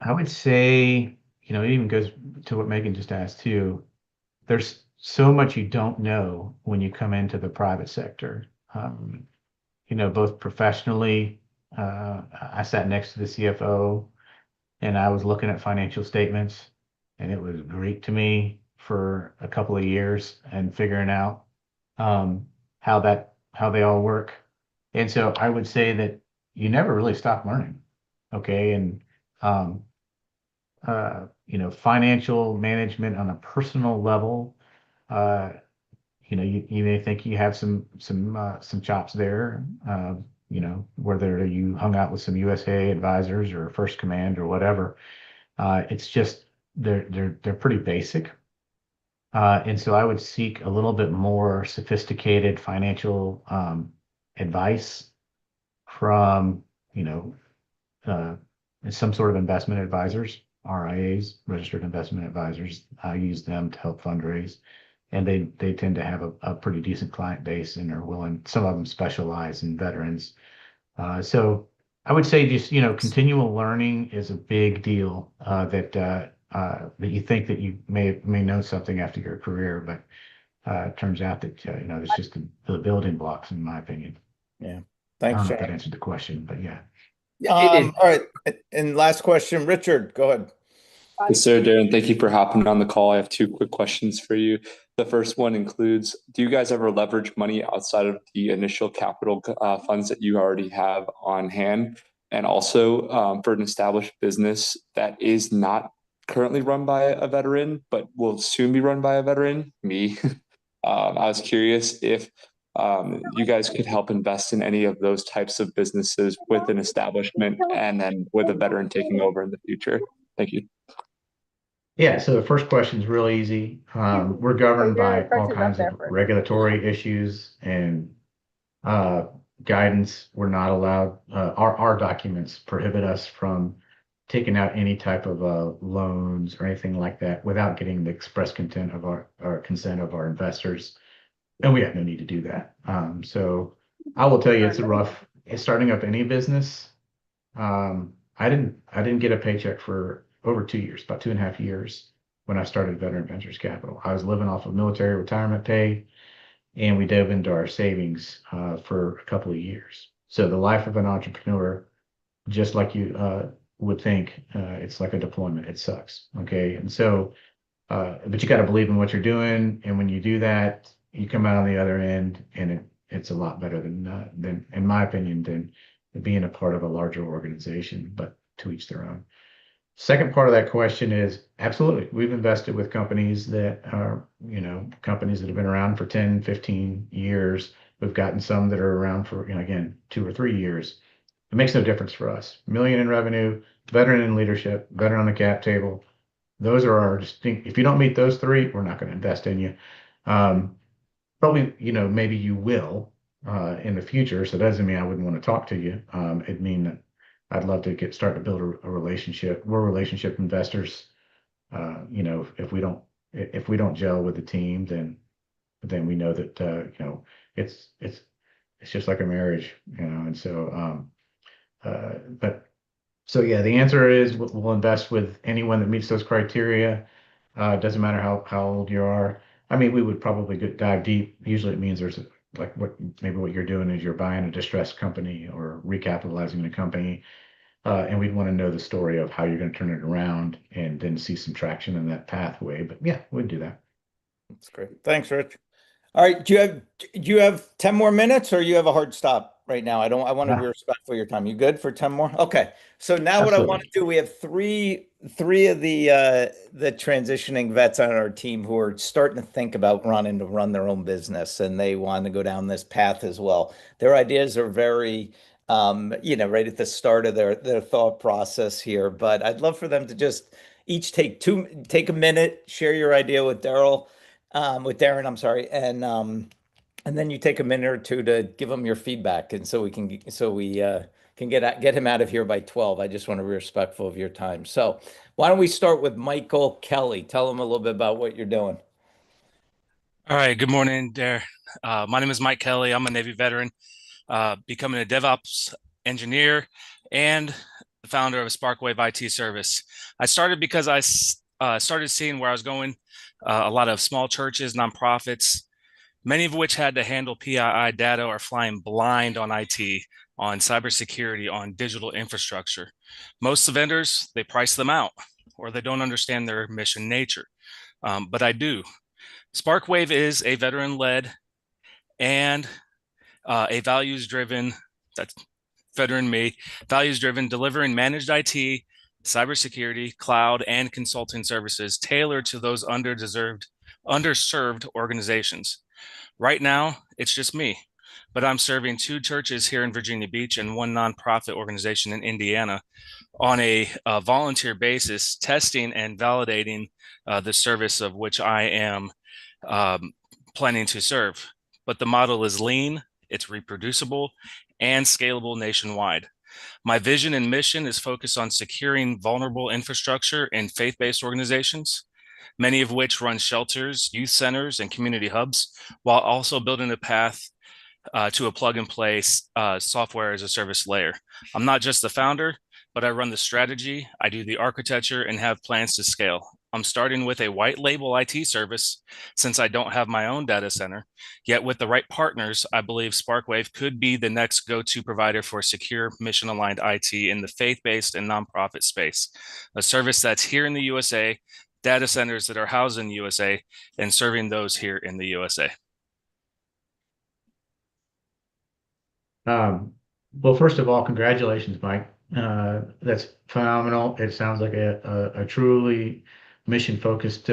would say, it even goes to what Megan just asked too. There's so much you don't know when you come into the private sector. Both professionally, I sat next to the CFO and I was looking at financial statements, and it was Greek to me for a couple of years and figuring out how they all work. And so I would say that you never really stop learning. Okay. And financial management on a personal level, you may think you have some chops there, whether you hung out with some USA advisors or First Command or whatever. It's just they're pretty basic. And so I would seek a little bit more sophisticated financial advice from, some sort of investment advisors, RIAs, registered investment advisors. I use them to help fundraise, and they tend to have a pretty decent client base and are willing. Some of them specialize in veterans. So I would say just, continual learning is a big deal, that you think that you may know something after your career, but it turns out that, it's just the building blocks, in my opinion. Yeah. I Thanks, don't know if that answered the question, but yeah. All right. And last question, Richard, go ahead. Yes, sir, Derren. Thank you for hopping on the call. I have 2 quick questions for you. The first one includes, do you guys ever leverage money outside of the initial capital funds that you already have on hand? And also for an established business that is not currently run by a veteran, but will soon be run by a veteran, me, I was curious if you guys could help invest in any of those types of businesses with an establishment and then with a veteran taking over in the future. Thank you. Yeah, so the first question is real easy. We're governed by all kinds of regulatory issues and guidance. We're not allowed, our documents prohibit us from taken out any type of loans or anything like that without getting the express consent of our consent of our investors, and we have no need to do that. So I will tell you, it's rough. It's starting up any business. I didn't get a paycheck for over 2 years, about 2.5 years when I started Veteran Ventures Capital. I was living off of military retirement pay, and we dove into our savings for a couple of years. So the life of an entrepreneur, just like you would think, it's like a deployment. It sucks. Okay. And so, but you got to believe in what you're doing. And when you do that, you come out on the other end, and it's a lot better than, in my opinion, than being a part of a larger organization, but to each their own. Second part of that question is absolutely. We've invested with companies that are, companies that have been around for 10, 15 years. We've gotten some that are around for, again, 2 or 3 years. It makes no difference for us. $1 million in revenue, veteran in leadership, veteran on the cap table. Those are our distinct. If you don't meet those three, we're not going to invest in you. Probably, maybe you will in the future. So that doesn't mean I wouldn't want to talk to you. It'd mean that I'd love to start to build a relationship. We're relationship investors. If we don't gel with the team, then we know that it's just like a marriage, And so, yeah, the answer is we'll invest with anyone that meets those criteria. It doesn't matter how old you are. I mean, we would probably dive deep. Usually it means there's like what you're doing is you're buying a distressed company or recapitalizing a company. And we'd want to know the story of how you're going to turn it around and then see some traction in that pathway. But yeah, we'd do that. That's great. Thanks, Rich. All right. Do you have 10 more minutes, or you have a hard stop right now? I want to be respectful of your time. You good for 10 more? Okay. So now what I want to do, we have three of the transitioning vets on our team who are starting to think about run their own business, and they want to go down this path as well. Their ideas are very right at the start of their thought process here, but I'd love for them to just each take a minute, share your idea with Derren, I'm sorry, and then you take a minute or two to give him your feedback, and so we can get him out of here by 12. I just want to be respectful of your time. So why don't we start with Michael Kelly? Tell him a little bit about what you're doing. All right. Good morning, Derren. My name is Mike Kelly. I'm a Navy veteran, becoming a DevOps engineer and the founder of a Sparkwave IT service. I started because I started seeing where I was going. A lot of small churches, nonprofits, many of which had to handle PII data or flying blind on IT, on cybersecurity, on digital infrastructure. Most of the vendors, they price them out, or they don't understand their mission nature. But I do. Sparkwave is a veteran-led and a values-driven, that's veteran me, values-driven, delivering managed IT, cybersecurity, cloud, and consulting services tailored to those underserved organizations. Right now, it's just me, but I'm serving 2 churches here in Virginia Beach and 1 nonprofit organization in Indiana on a volunteer basis, testing and validating the service of which I am planning to serve. But the model is lean, it's reproducible, and scalable nationwide. My vision and mission is focused on securing vulnerable infrastructure in faith-based organizations, many of which run shelters, youth centers, and community hubs, while also building a path to a plug-and-play software as a service layer. I'm not just the founder, but I run the strategy, I do the architecture, and have plans to scale. I'm starting with a white label IT service since I don't have my own data center. Yet with the right partners, I believe Sparkwave could be the next go-to provider for secure, mission-aligned IT in the faith-based and nonprofit space, a service that's here in the USA, data centers that are housed in the USA, and serving those here in the USA. Well, first of all, congratulations, Mike. That's phenomenal. It sounds like a truly mission-focused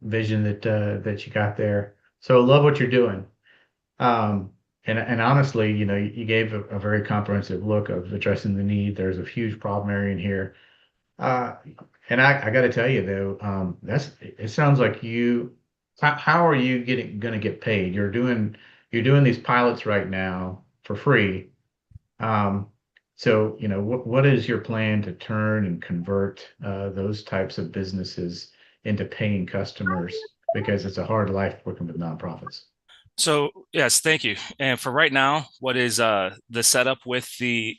vision that you got there. So I love what you're doing. And honestly, you gave a very comprehensive look of addressing the need. There's a huge problem area in here. And I got to tell you though, it sounds like how are you going to get paid? You're doing these pilots right now for free. So, what is your plan to turn and convert those types of businesses into paying customers? Because it's a hard life working with nonprofits. So yes, thank you. And for right now, what is the setup with the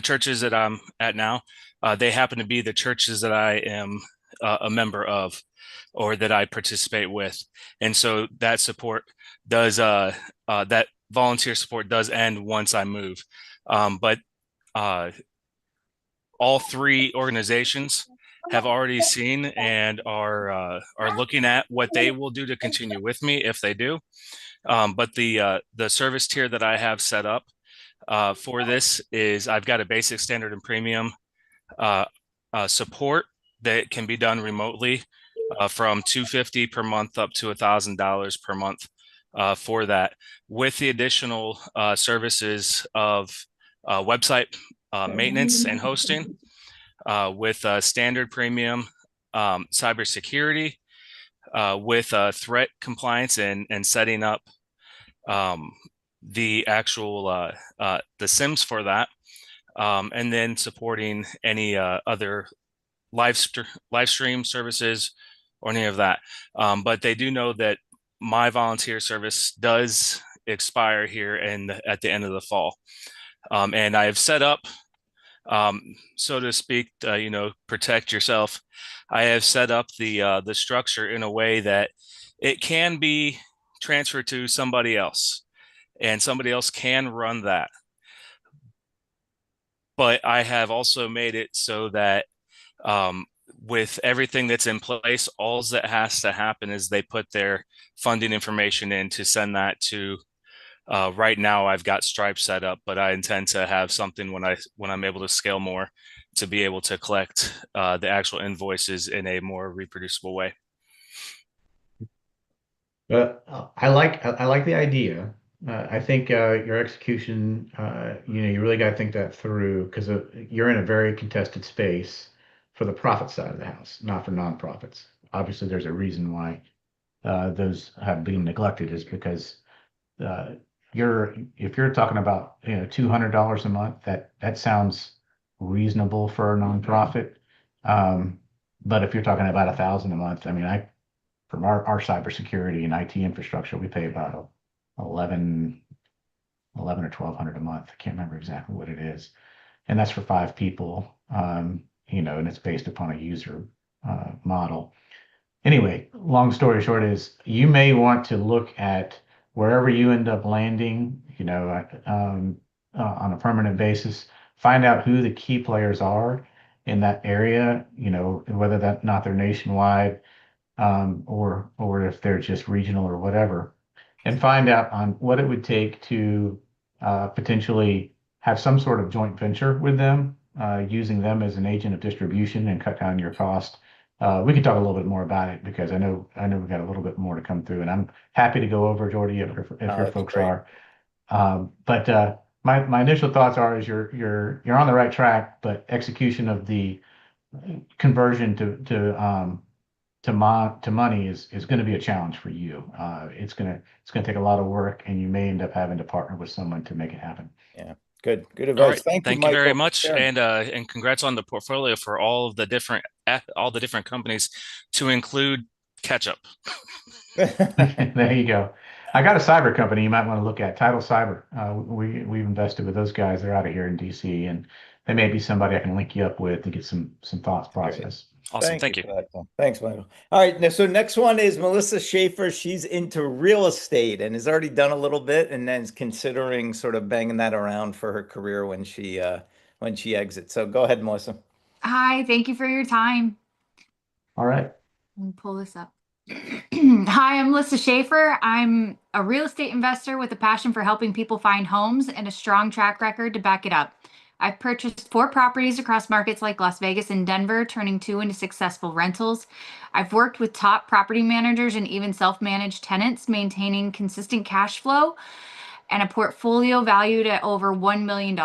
churches that I'm at now? They happen to be the churches that I am a member of, or that I participate with, and so that support does that volunteer support does end once I move. But all three organizations have already seen and are looking at what they will do to continue with me if they do. But the service tier that I have set up for this is I've got a basic, standard, and premium support that can be done remotely from $250 per month up to $1,000 per month for that, with the additional services of website maintenance and hosting, with standard, premium, cybersecurity, with threat compliance and setting up the actual the SIMs for that, and then supporting any other live stream services or any of that. But they do know that my volunteer service does expire here at the end of the fall, and I have set up, so to speak, protect yourself. I have set up the structure in a way that it can be transferred to somebody else, and somebody else can run that. But I have also made it so that with everything that's in place, all that has to happen is they put their funding information in to send that to. Right now, I've got Stripe set up, but I intend to have something when I'm able to scale more to be able to collect the actual invoices in a more reproducible way. I like the idea. I think your execution, you really got to think that through, because you're in a very contested space for the profit side of the house, not for nonprofits. Obviously, there's a reason why those have been neglected, is because if you're talking about $200 a month, that sounds reasonable for a nonprofit. But if you're talking about $1,000 a month, I mean, from our cybersecurity and IT infrastructure, we pay about 11 or 1,200 a month. I can't remember exactly what it is, and that's for 5 people. And it's based upon a user model. Anyway, long story short is you may want to look at wherever you end up landing, on a permanent basis, find out who the key players are in that area, whether that not they're nationwide, or if they're just regional or whatever, and find out on what it would take to potentially have some sort of joint venture with them, using them as an agent of distribution and cut down your cost. We could talk a little bit more about it, because I know we've got a little bit more to come through, and I'm happy to go over, Jordy, if your folks great. are. But my initial thoughts is you're on the right track, but execution of the conversion to money is going to be a challenge for you. It's going to take a lot of work, and you may end up having to partner with someone to make it happen. Yeah. Good All advice. right. Thank you, Thank you very Michael, much, for sharing. and congrats on the portfolio for all the different companies, to include ketchup. There you go. I got a cyber company you might want to look at, Title Cyber. We've invested with those guys. They're out of here in DC, and they may be somebody I can link you up with to get some thoughts process. Awesome. Thank you. for that, Tom. Thanks, Michael. All right. So next one is Melissa Schaefer. She's into real estate and has already done a little bit, and then is considering sort of banging that around for her career when she exits. So go ahead, Melissa. Hi, thank you for your time. All right. Let me pull this up. Hi, I'm Melissa Schaefer. I'm a real estate investor with a passion for helping people find homes and a strong track record to back it up. I've purchased 4 properties across markets like Las Vegas and Denver, turning 2 into successful rentals. I've worked with top property managers and even self-managed tenants, maintaining consistent cash flow and a portfolio valued at over $1 million.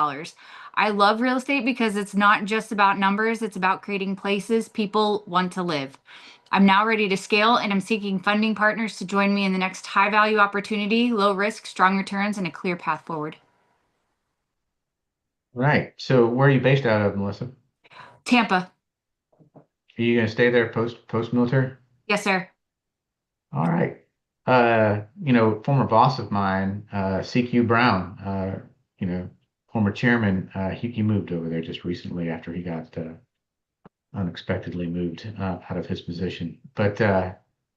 I love real estate because it's not just about numbers, it's about creating places people want to live. I'm now ready to scale, and I'm seeking funding partners to join me in the next high-value opportunity, low risk, strong returns, and a clear path forward. Right. So where are you based out of, Melissa? Tampa. Are you going to stay there post military? Yes, sir. All right. Former boss of mine, CQ Brown, former chairman, he moved over there just recently after he got unexpectedly moved out of his position. But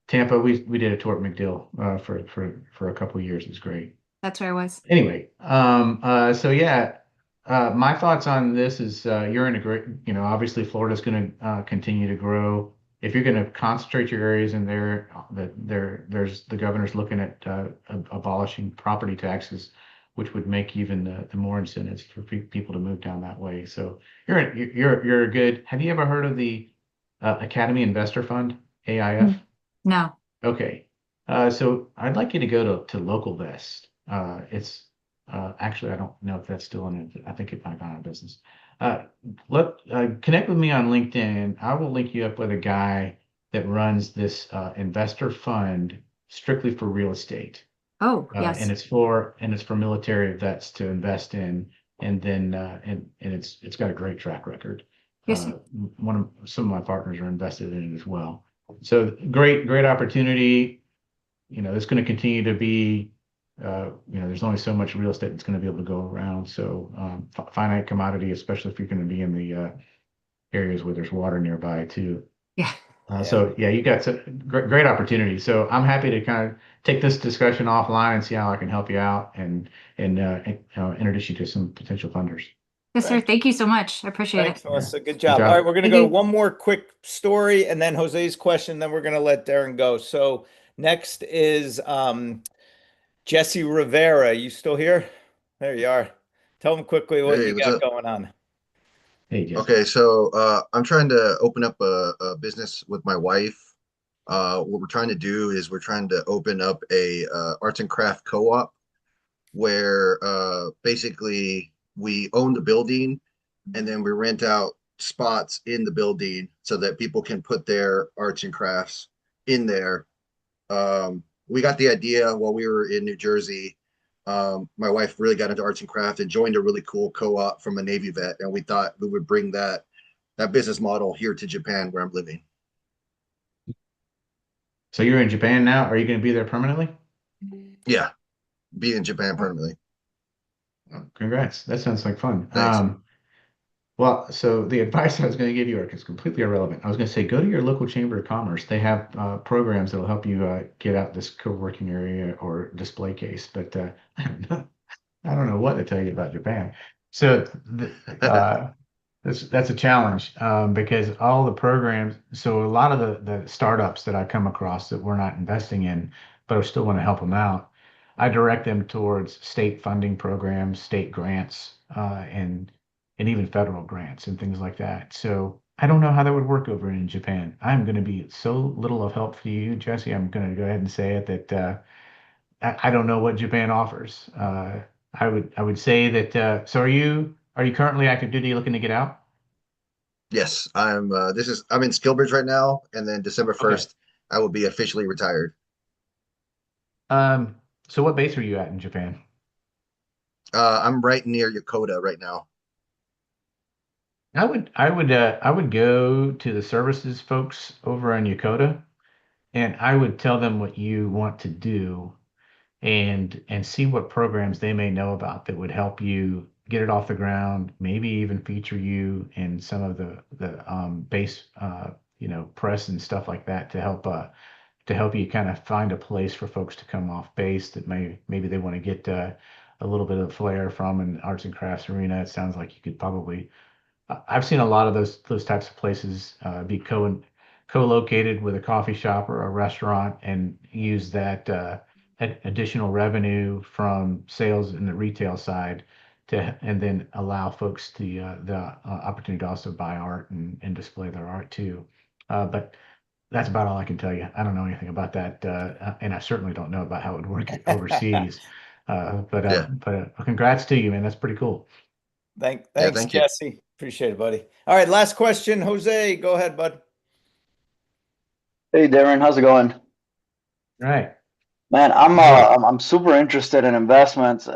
Tampa, we did a tour at McDill for a couple of years. It was great. That's where I was. Anyway, so yeah, my thoughts on this is you're in a great, obviously Florida's going to continue to grow. If you're going to concentrate your areas in there, there's the governor's looking at abolishing property taxes, which would make even the more incentives for people to move down that way. So you're good. Have you ever heard of the Academy Investor Fund, AIF? No. Okay. So I'd like you to go to Local Vest. It's actually, I don't know if that's still in it. I think it might gone out of business. Connect with me on LinkedIn. I will link you up with a guy that runs this investor fund strictly for real estate. Oh, yes. And it's for military vets to invest in, and then and it's got a great track record. Yes. Some of my partners are invested in it as well. So great opportunity. It's going to continue to be, there's only so much real estate that's going to be able to go around. So finite commodity, especially if you're going to be in the areas where there's water nearby too. Yeah. So yeah, you got some great opportunity. So I'm happy to kind of take this discussion offline and see how I can help you out and introduce you to some potential funders. Yes, sir. Thank you so much. I appreciate Thanks, it. Melissa. Good job. job. All right, we're going to Thank go to you. one more quick story and then Jose's question, then we're going to let Derren go. So next is Jesse Rivera. You still here? There you are. Tell them quickly what Hey, you what's got up? going on. Hey, Jess. Okay, so I'm trying to open up a business with my wife. What we're trying to do is we're trying to open up a arts and craft co-op where basically we own the building and then we rent out spots in the building so that people can put their arts and crafts in there. We got the idea while we were in New Jersey. My wife really got into arts and craft and joined a really cool co-op from a Navy vet, and we thought we would bring that business model here to Japan where I'm living. So you're in Japan now. Are you going to be there permanently? Yeah, be in Japan permanently. Oh, congrats. That sounds like fun. Thanks. Well, so the advice I was going to give you is completely irrelevant. I was going to say, go to your local chamber of commerce. They have programs that'll help you get out this co-working area or display case. But I don't know what to tell you about Japan. So that's a challenge because all the programs. So a lot of the startups that I come across that we're not investing in, but I still want to help them out. I direct them towards state funding programs, state grants, and even federal grants and things like that. So I don't know how that would work over in Japan. I'm going to be so little of help for you, Jesse. I'm going to go ahead and say it that I don't know what Japan offers. I would say that. So are you currently active duty looking to get out? Yes, I'm in Skillbridge right now, and then December 1st, I will be officially retired. So what base are you at in Japan? I'm right near Yokota right now. I would go to the services folks over in Yokota, and I would tell them what you want to do, and see what programs they may know about that would help you get it off the ground. Maybe even feature you in some of the base press and stuff like that to help you kind of find a place for folks to come off base that maybe they want to get a little bit of flair from an arts and crafts arena. It sounds like you could probably. I've seen a lot of those types of places be co-located with a coffee shop or a restaurant and use that additional revenue from sales in the retail side and then allow folks the opportunity to also buy art and display their art too. But that's about all I can tell you. I don't know anything about that, and I certainly don't know about how it would work overseas. But congrats to you, man. That's pretty cool. Thanks, thank you. Jesse. Appreciate it, buddy. All right, last question. Jose, go ahead, bud. Hey, Derren, how's it going? All right. Man, Hey, I'm super interested in investments.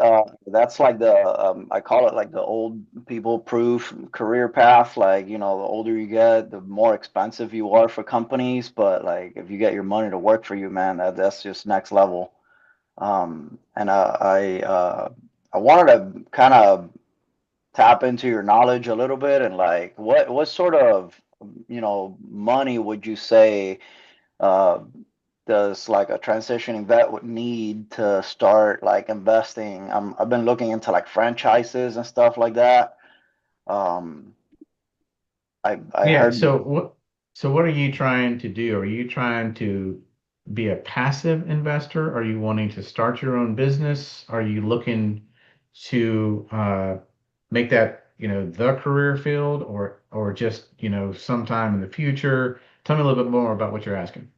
That's like the I call it like the old people proof career path. Like, the older you get, the more expensive you are for companies. But like, if you get your money to work for you, man, that's just next level. And I wanted to kind of tap into your knowledge a little bit and like, what sort of money would you say? Uh, does like a transitioning vet would need to start like investing? I've been looking into like franchises and stuff like that. Um, I yeah. heard. So what are you trying to do? Are you trying to be a passive investor? Are you wanting to start your own business? Are you looking to make that, the career field, or just, sometime in the future? Tell me a little bit more about what you're asking.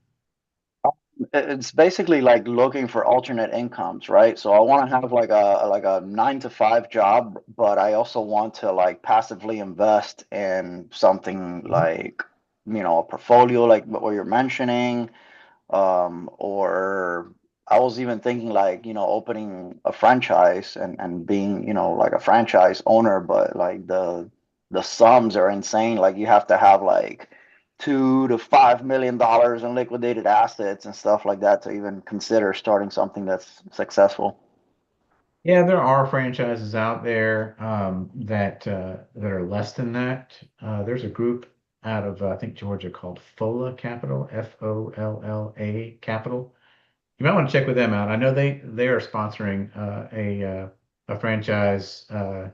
It's basically like looking for alternate incomes, right? So I want to have like a 9 to 5 job, but I also want to like passively invest in something like, a portfolio like what you're mentioning. Or I was even thinking like, opening a franchise and being, like a franchise owner, but like the sums are insane. Like you have to have like $2 to $5 million in liquidated assets and stuff like that to even consider starting something that's successful. Yeah, there are franchises out there that are less than that. There's a group out of I think Georgia called FOLA Capital, FOLLA Capital. You might want to check with them out. I know they are sponsoring a franchise uh,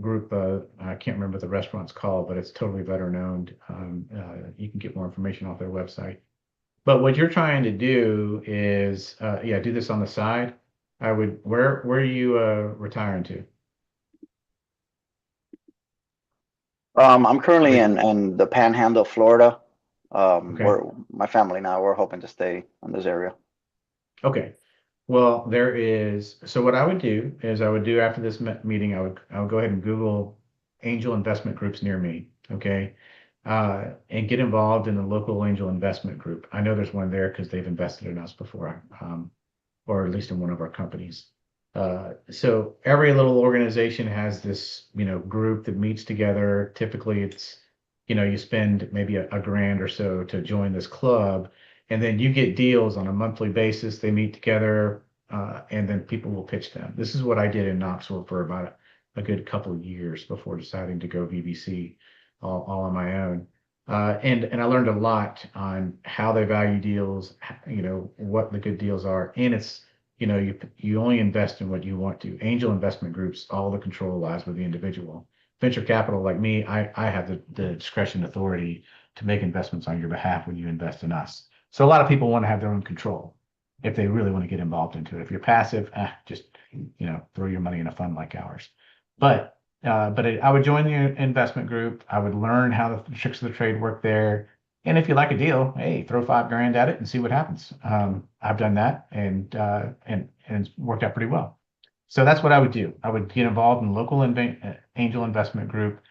group. I can't remember what the restaurant's called, but it's totally veteran owned. You can get more information off their website. But what you're trying to do is, yeah, do this on the side. Where are you retiring to? I'm currently Wait, in the Panhandle, Florida. okay. We're my family now. We're hoping to stay in this area. Okay. Well, so what I would do is I would do after this meeting, I would go ahead and Google angel investment groups near me. Okay. And get involved in the local angel investment group. I know there's one there because they've invested in us before. Or at least in one of our companies. So every little organization has this, group that meets together. Typically, it's, you spend maybe a grand or so to join this club, and then you get deals on a monthly basis. They meet together, and then people will pitch them. This is what I did in Knoxville for about a good couple of years before deciding to go VBC all on my own. And I learned a lot on how they value deals, what the good deals are. And it's, you only invest in what you want to. Angel investment groups, all the control lies with the individual. Venture capital, like me, I have the discretion authority to make investments on your behalf when you invest in us. So a lot of people want to have their own control if they really want to get involved into it. If you're passive, just, throw your money in a fund like ours. But I would join the investment group. I would learn how the tricks of the trade work there. And if you like a deal, hey, throw 5 grand at it and see what happens. I've done that, and it's worked out pretty well. So that's what I would do. I would get involved in local angel investment group.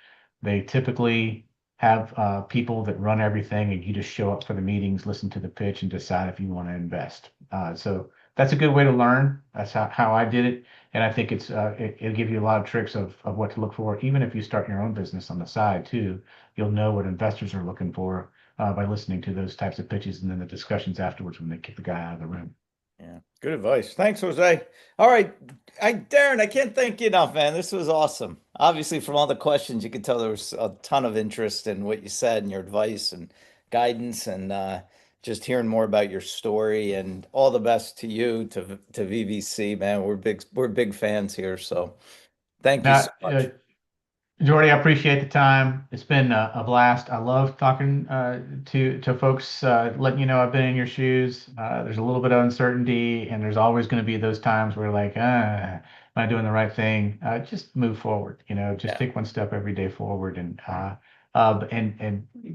They typically have people that run everything, and you just show up for the meetings, listen to the pitch, and decide if you want to invest. So that's a good way to learn. That's how I did it. And I think it'll give you a lot of tricks of what to look for. Even if you start your own business on the side too, you'll know what investors are looking for by listening to those types of pitches and then the discussions afterwards when they kick the guy out of the room. Yeah, good advice. Thanks, Jose. All right, Darren, I can't thank you enough, man. This was awesome. Obviously, from all the questions, you could tell there was a ton of interest in what you said and your advice and guidance, and just hearing more about your story. And all the best to you, to VVC, man. We're big fans here, so thank you so Now, much. Jordy, I appreciate the time. It's been a blast. I love talking to folks, letting you know I've been in your shoes. There's a little bit of uncertainty, and there's always going to be those times where like, am I doing the right thing? Just move forward. Just Yeah. take one step every day forward, and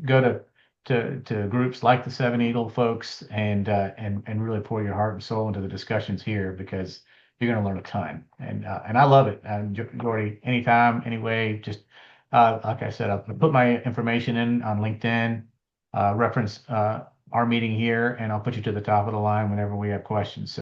go to groups like the Seven Eagle folks, and really pour your heart and soul into the discussions here because you're going to learn a ton, and I love it. Jordy, anytime, anyway, just like I said, I'll put my information in on LinkedIn. Reference our meeting here, and I'll put you to the top of the line whenever we have questions. So